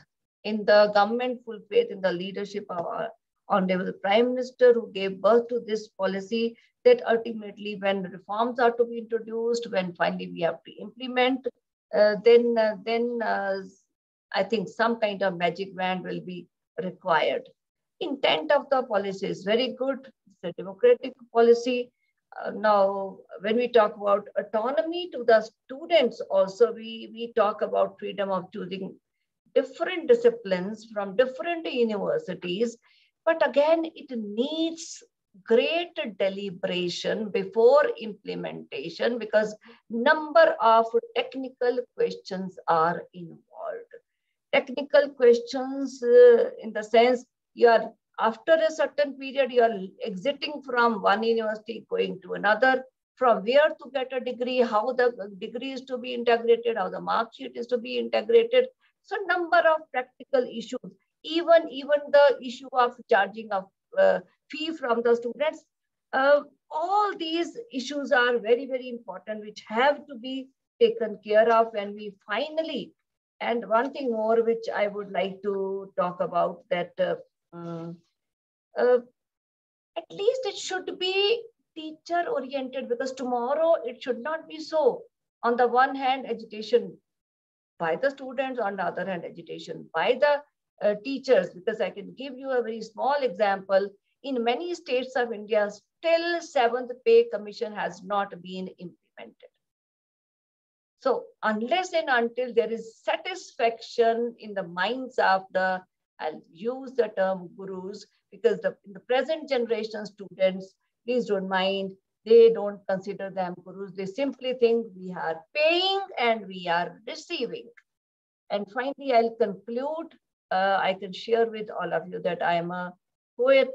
in the government, full faith in the leadership of our Honorable Prime Minister, who gave birth to this policy, that ultimately when reforms are to be introduced, when finally we have to implement, then I think some kind of magic wand will be required. Intent of the policy is very good. It's a democratic policy. Now, when we talk about autonomy to the students also, we talk about freedom of choosing different disciplines from different universities. But again, it needs great deliberation before implementation, because number of technical questions are involved. Technical questions in the sense, you are after a certain period, you are exiting from one university, going to another, from where to get a degree, how the degree is to be integrated, how the mark sheet is to be integrated. So number of practical issues, even the issue of charging of fee from the students, all these issues are very, very important, which have to be taken care of when we finally. And one thing more which I would like to talk about, that at least it should be teacher oriented, because tomorrow it should not be so. On the one hand, education by the students, on the other hand, education by the teachers, because I can give you a very small example. In many states of India, still 7th pay commission has not been implemented. So unless and until there is satisfaction in the minds of the, I'll use the term gurus, because in the present generation students, please don't mind, they don't consider them gurus. They simply think we are paying and we are receiving. And finally, I'll conclude. I can share with all of you that I am a poet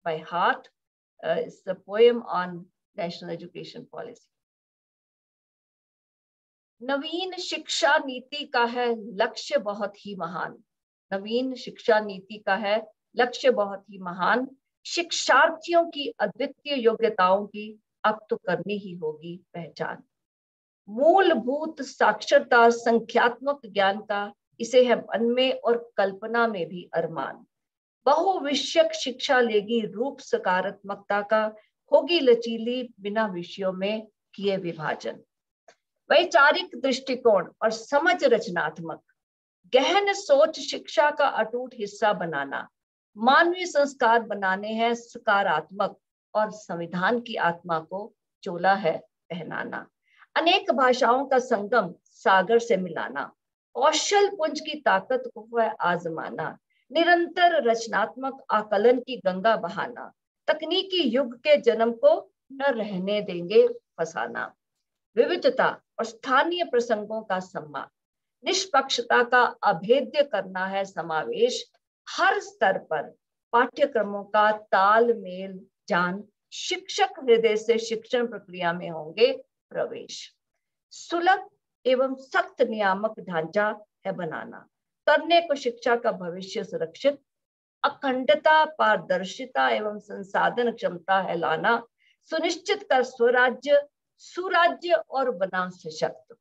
by heart. It's a poem on national education policy. नवीन शिक्षा नीति का है लक्ष्य बहुत ही महान. नवीन शिक्षा नीति का है लक्ष्य बहुत ही महान. शिक्षार्थियों की अद्वितीय योग्यताओं की अब तो करनी ही होगी पहचान. मूलभूत साक्षरता संख्यात्मक ज्ञान का इसे है मन में और कल्पना में भी अरमान. बहुविषयक शिक्षा लेगी रूप सकारात्मकता का, होगी लचीली बिना विषयों में किए विभाजन. वैचारिक दृष्टिकोण और समझ रचनात्मक, गहन सोच शिक्षा का अटूट हिस्सा बनाना. मानवीय संस्कार बनाने हैं सकारात्मक और संविधान की आत्मा को चोला है पहनाना. अनेक भाषाओं का संगम सागर से मिलाना. कौशल पुंज की ताकत को है आजमाना. निरंतर रचनात्मक आकलन की गंगा बहाना. तकनीकी युग के जन्म को न रहने देंगे फसाना. विविधता और स्थानीय प्रसंगों का सम्मान. निष्पक्षता का अभेद्य करना है समावेश. हर स्तर पर पाठ्यक्रमों का तालमेल जान. शिक्षक हृदय से शिक्षण प्रक्रिया में होंगे प्रवेश. सुलभ एवं सख्त नियामक ढांचा है बनाना. करने को शिक्षा का भविष्य सुरक्षित. अखंडता, पारदर्शिता एवं संसाधन क्षमता है लाना. सुनिश्चित कर स्वराज्य, सुराज्य और बना सशक्त.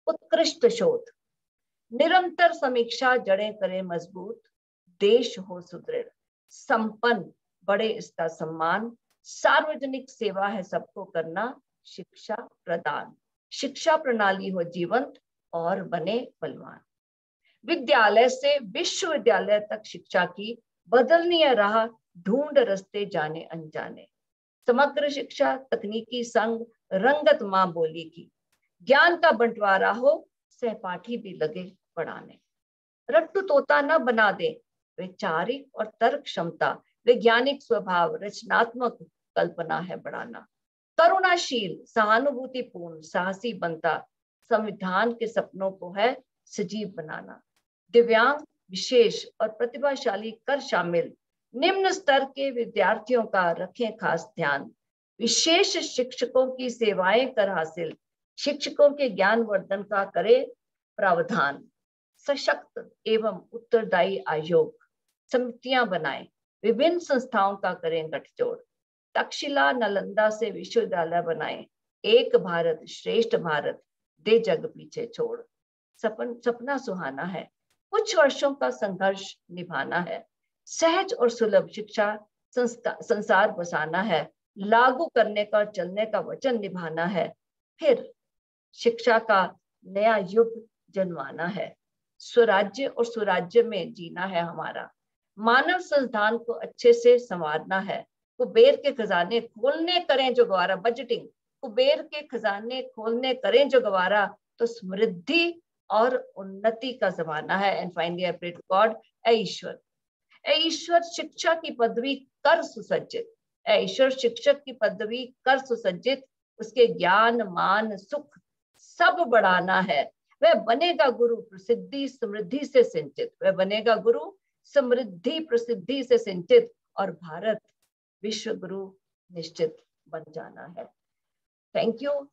उत्कृष्ट शोध, निरंतर समीक्षा जड़ें करे मजबूत. देश हो सुदृढ़, संपन्न बड़े इसका सम्मान. सार्वजनिक सेवा है सबको करना. शिक्षा प्रदान, शिक्षा प्रणाली हो जीवंत और बने बलवान. विद्यालय से विश्वविद्यालय तक शिक्षा की बदलनी है राह. ढूंढ रस्ते जाने अनजाने. समग्र शिक्षा तकनीकी संग रंगत माँ बोली की. ज्ञान का बंटवारा हो सहपाठी भी लगे पढ़ाने. रट्टू तोता न बना दे, वैचारिक और तर्क क्षमता, वैज्ञानिक स्वभाव, रचनात्मक कल्पना है बढ़ाना। करुणाशील, सहानुभूतिपूर्ण, साहसी बनता, संविधान के सपनों को है सजीव बनाना। दिव्यांग, विशेष और प्रतिभाशाली कर शामिल, निम्न स्तर के विद्यार्थियों का रखें खास ध्यान। विशेष शिक्षकों की सेवाएं कर हासिल, शिक्षकों के ज्ञान वर्धन का करे प्रावधान। सशक्त एवं उत्तरदायी आयोग, समितियां बनाएं, विभिन्न संस्थाओं का करें गठजोड़। तक्षशिला नालंदा से विश्वविद्यालय बनाएं, एक भारत श्रेष्ठ भारत दे जग पीछे छोड़। सपना सुहाना है, कुछ वर्षों का संघर्ष निभाना है। सहज और सुलभ शिक्षा संसार बसाना है, लागू करने का चलने का वचन निभाना है। फिर शिक्षा का नया युग जन्माना है। स्वराज्य और सुराज्य में जीना है हमारा। मानव संसाधन को अच्छे से संवारना है। कुबेर के खजाने खोलने करें जो गवारा, बजटिंग, कुबेर के खजाने खोलने करें जो गवारा, तो समृद्धि और उन्नति का जमाना है। And finally I pray to God, ऐ ईश्वर शिक्षा की पदवी कर सुसज्जित, ऐ ईश्वर शिक्षक की पदवी कर सुसज्जित, उसके ज्ञान मान सुख सब बढ़ाना है। वह बनेगा गुरु प्रसिद्धि समृद्धि से सिंचित, वह बनेगा गुरु समृद्धि प्रसिद्धि से सिंचित, और भारत विश्व गुरु निश्चित बन जाना है। Thank you.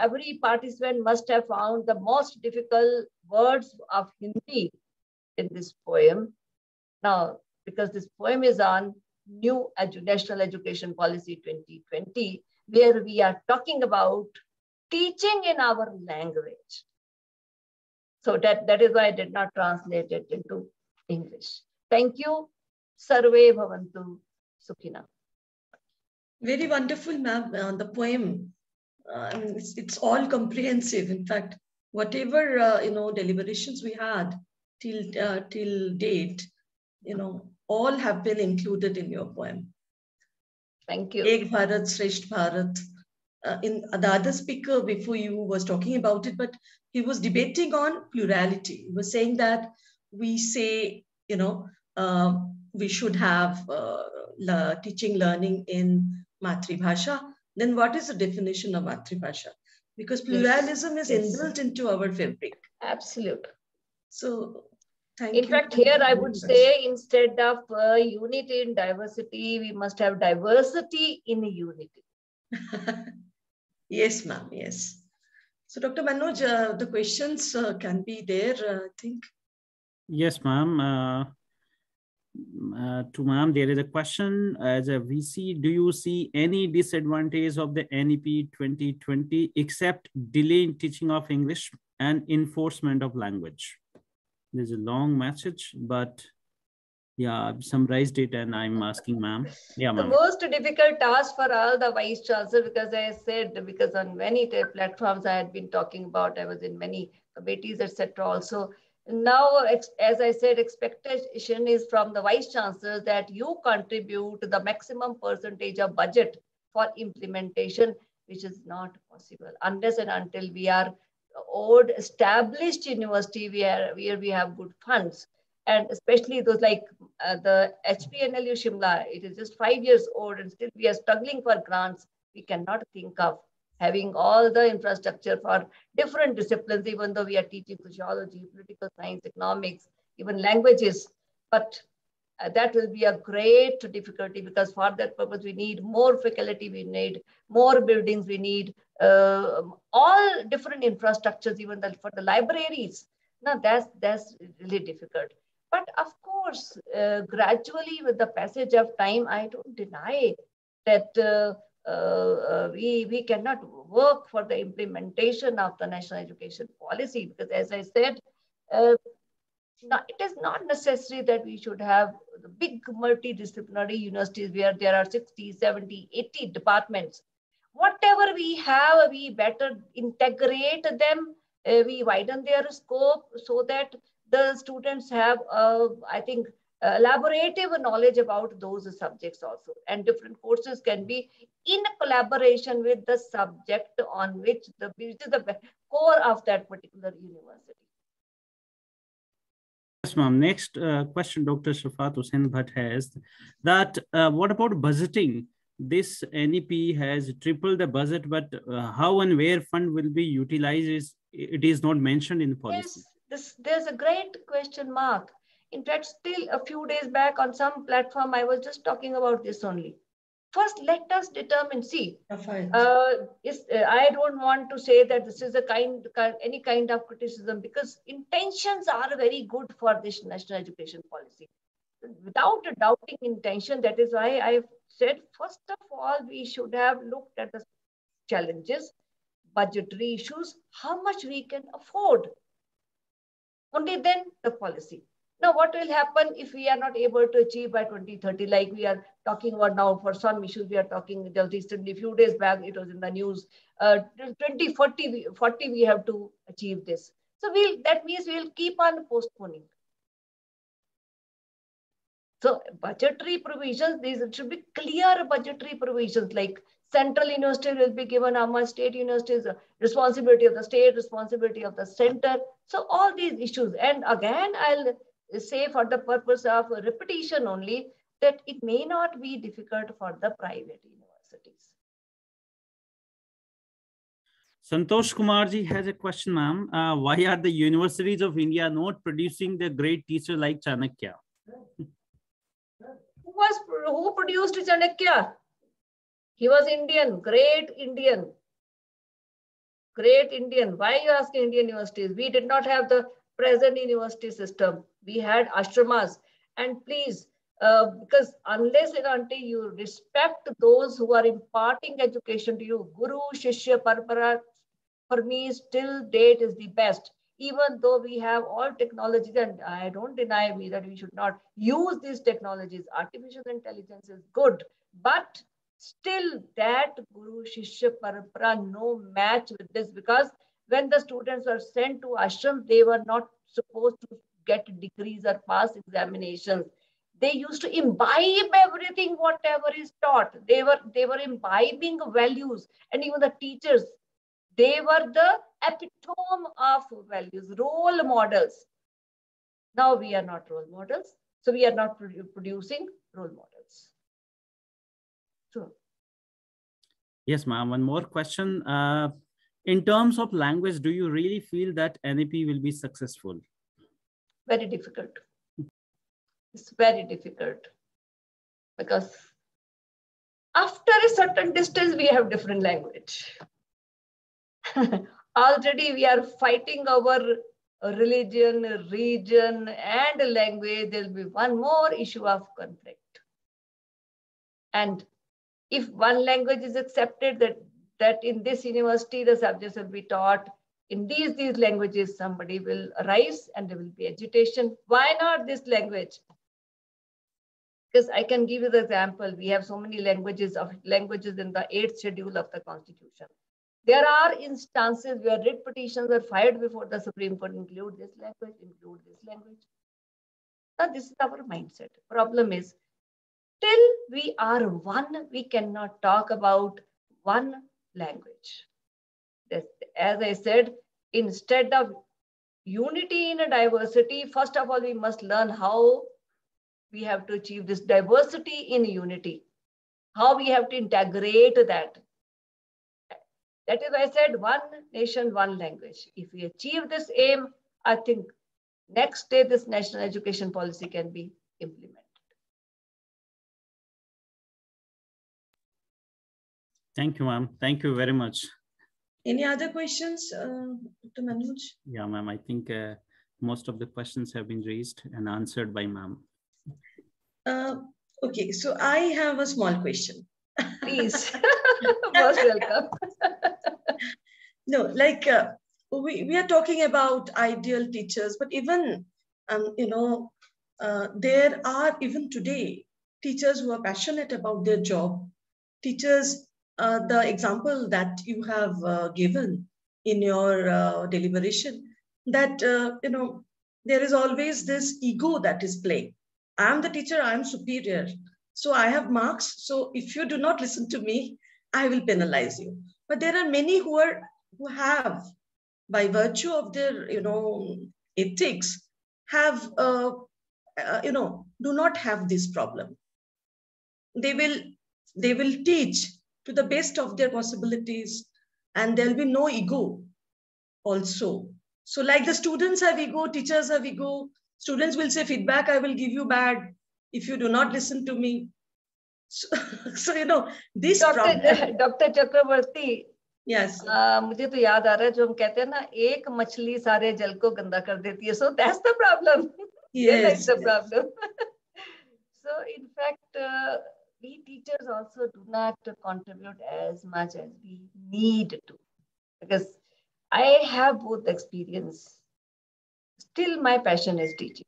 Every participant must have found the most difficult words of Hindi in this poem. Now, because this poem is on new National Education Policy 2020, where we are talking about teaching in our language. So that is why I did not translate it into English. Thank you. Sarve Bhavantu Sukhina. Very wonderful, ma'am. The poem, it's all comprehensive. In fact, whatever deliberations we had till date, all have been included in your poem. Thank you. Ek Bharat, Shresht Bharat. In the other speaker before you was talking about it, but he was debating on plurality. He was saying that we say, we should have teaching learning in Matribhasha. Then what is the definition of Matribhasha? Because pluralism is inbuilt into our fabric. Absolutely. So thank you. In fact, here I would say, instead of unity in diversity, we must have diversity in unity. Yes, ma'am. Yes. So, Dr. Manoj, the questions can be there, I think. Yes, ma'am. To ma'am, there is a question. As a VC, do you see any disadvantage of the NEP 2020 except delay in teaching of English and enforcement of language? There's a long message, but yeah, I've summarized it and I'm asking ma'am. Yeah, ma'am. The most difficult task for all the vice chancellor, because I said, because on many platforms I had been talking about, I was in many committees, etc. also. Now, as I said, expectation is from the vice chancellor that you contribute the maximum percentage of budget for implementation, which is not possible unless and until we are old established university where we have good funds. And especially those like the HPNLU Shimla, it is just 5 years old and still we are struggling for grants. We cannot think of having all the infrastructure for different disciplines, even though we are teaching sociology, political science, economics, even languages. But that will be a great difficulty, because for that purpose, we need more faculty, we need more buildings, we need all different infrastructures, even for the libraries. Now, that's really difficult. But of course, gradually with the passage of time, I don't deny that we cannot work for the implementation of the national education policy, because as I said, it is not necessary that we should have the big multidisciplinary universities where there are 60, 70, 80 departments. Whatever we have, we better integrate them, we widen their scope so that the students have, I think, elaborative knowledge about those subjects also. And different courses can be in collaboration with the subject on which which is the core of that particular university. ma'am. Next question Dr. Shafat Hussain Bhatt has that what about budgeting? This NEP has tripled the budget, but how and where fund will be utilized it is not mentioned in the policy. Yes, there's a great question mark. In fact, still a few days back on some platform, I was just talking about this only. First, let us determine, see, I don't want to say that this is any kind of criticism, because intentions are very good for this national education policy. Without a doubting intention, that is why I've said, first of all, we should have looked at the challenges, budgetary issues, how much we can afford. Only then the policy. Now, what will happen if we are not able to achieve by 2030, like we are talking about now for some issues we are talking just recently, a few days back, it was in the news, 2040 we have to achieve this. So that means we'll keep on postponing. So budgetary provisions, these should be clear budgetary provisions, like central university will be given how much, state universities, responsibility of the state, responsibility of the center. So all these issues. And again, I'll say for the purpose of repetition only, that it may not be difficult for the private universities. Santosh Kumar ji has a question, ma'am. Why are the universities of India not producing the great teacher like Chanakya? Who produced Chanakya? He was Indian, great Indian. Great Indian. Why are you asking Indian universities? We did not have the present university system. We had ashramas. And please, because unless and until you respect those who are imparting education to you, Guru, Shishya, Parampara, for me, still date is the best. Even though we have all technologies, and I don't deny me that we should not use these technologies. Artificial intelligence is good, but still that Guru, Shishya, Parampara, no match with this, because when the students were sent to ashram, they were not supposed to get degrees or pass examinations. They used to imbibe everything, whatever is taught. They were imbibing values, and even the teachers, they were the epitome of values, role models. Now we are not role models, so we are not producing role models. So, yes, ma'am. One more question. In terms of language, do you really feel that NEP will be successful? Very difficult. It's very difficult, because after a certain distance, we have different language. Already we are fighting over religion, region, and language. There will be one more issue of conflict. And if one language is accepted, that in this university, the subjects will be taught in these languages, somebody will arise and there will be agitation. Why not this language? Because I can give you the example. We have so many languages in the 8th schedule of the Constitution. There are instances where writ petitions are filed before the Supreme Court, include this language, include this language. Now, this is our mindset. Problem is, till we are one, we cannot talk about one language. As I said, instead of unity in a diversity, first of all, we must learn how we have to achieve this diversity in unity, how we have to integrate that. That is why I said one nation, one language. If we achieve this aim, I think next day this national education policy can be implemented. Thank you, ma'am. Thank you very much. Any other questions, Dr. Manoj? Yeah, ma'am. I think most of the questions have been raised and answered by ma'am. Okay, so I have a small question. Please, most welcome. No, like we are talking about ideal teachers, but even, there are even today teachers who are passionate about their job. Teachers, the example that you have given in your deliberation, that, there is always this ego that is playing. I'm the teacher, I'm superior. So I have marks. So if you do not listen to me, I will penalize you. But there are many who have, by virtue of their, ethics, have, do not have this problem. They will teach to the best of their possibilities, and there'll be no ego also. So like the students have ego, teachers have ego, students will say feedback, I will give you bad if you do not listen to me. So this Dr. Chakravarti, yes, मुझे तो याद आ रहा है जो हम कहते हैं ना, एक मछली सारे जल को गंदा कर देती है. So that's the problem. Yes, that's the problem. So in fact, we teachers also do not contribute as much as we need to, because I have both experience. Still, my passion is teaching.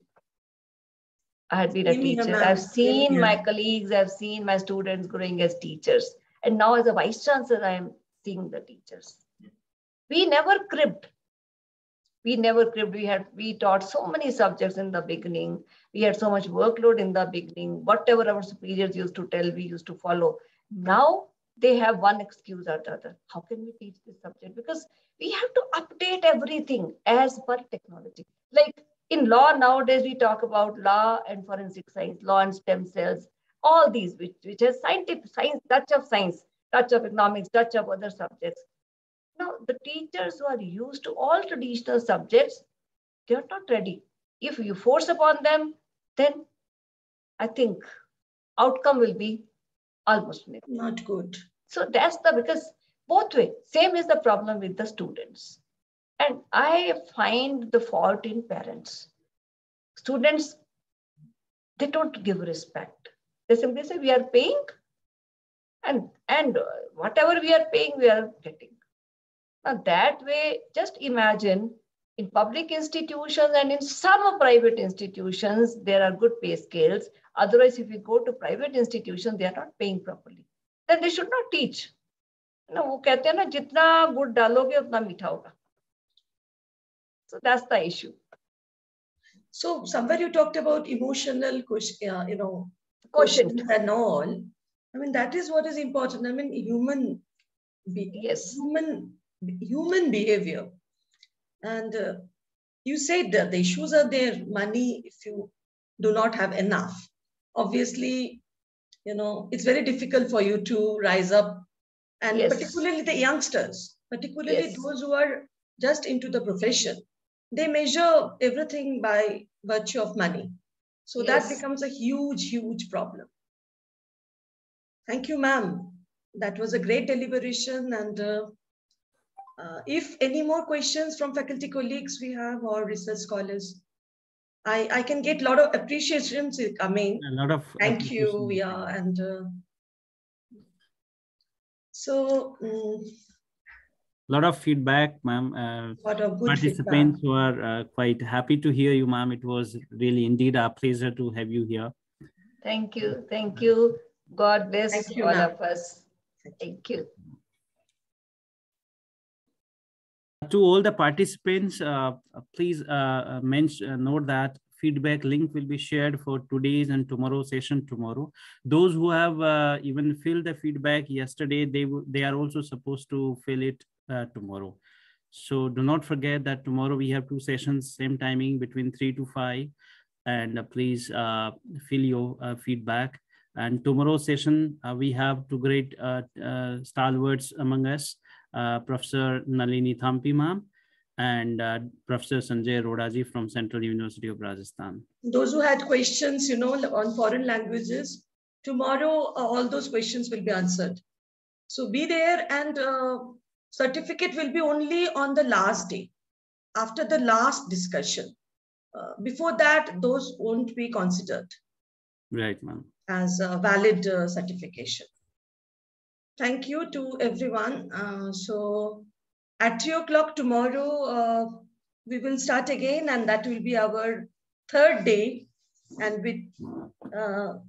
I had been a teacher. I've seen my colleagues, I've seen my students growing as teachers. And now as a vice chancellor, I am seeing the teachers. We never cribbed. We taught so many subjects in the beginning. We had so much workload in the beginning. Whatever our superiors used to tell, we used to follow. Now they have one excuse or the other. How can we teach this subject? Because we have to update everything as per technology. Like in law nowadays, we talk about law and forensic science, law and stem cells, all these which has scientific science, touch of science, touch of economics, touch of other subjects. Now, the teachers who are used to all traditional subjects, they are not ready. If you force upon them, then I think outcome will be almost not good. So that's because both ways, same is the problem with the students. And I find the fault in parents. Students, they don't give respect. They simply say, we are paying, and whatever we are paying, we are getting. Now that way, just imagine in public institutions and in some private institutions, there are good pay scales. Otherwise, if you go to private institutions, they are not paying properly. Then they should not teach. वो कहते हैं ना, जितना गुड़ डालोगे उतना मीठा होगा. So that's the issue. So somewhere you talked about emotional questions and all. I mean, that is what is important. I mean, human behavior. And you said that the issues are there. Money, if you do not have enough, obviously, it's very difficult for you to rise up. And particularly the youngsters, particularly those who are just into the profession, they measure everything by virtue of money. So that becomes a huge, huge problem. Thank you, ma'am. That was a great deliberation. And if any more questions from faculty colleagues we have or research scholars, I can get a lot of appreciations coming. A lot of thank you. Yeah. And so a lot of feedback, ma'am. feedback. Participants who are quite happy to hear you, ma'am. It was really indeed a pleasure to have you here. Thank you. Thank you. God bless all of us. Thank you. To all the participants, please note that feedback link will be shared for today's and tomorrow's session tomorrow. Those who have even filled the feedback yesterday, they are also supposed to fill it tomorrow. So do not forget that tomorrow we have 2 sessions, same timing between 3 to 5. And please fill your feedback. And tomorrow's session, we have 2 great stalwarts among us, Professor Nalini Thampi ma'am and Professor Sanjay Rodaji from Central University of Rajasthan. Those who had questions, on foreign languages, tomorrow all those questions will be answered. So be there, and certificate will be only on the last day, after the last discussion. Before that, those won't be considered. Right, ma'am. As a valid certification. Thank you to everyone. So at 3 o'clock tomorrow, we will start again, and that will be our 3rd day, and with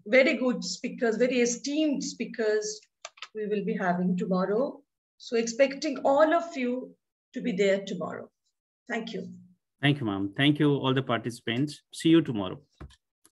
very good speakers, very esteemed speakers we will be having tomorrow. So expecting all of you to be there tomorrow. Thank you. Thank you, ma'am. Thank you, all the participants. See you tomorrow.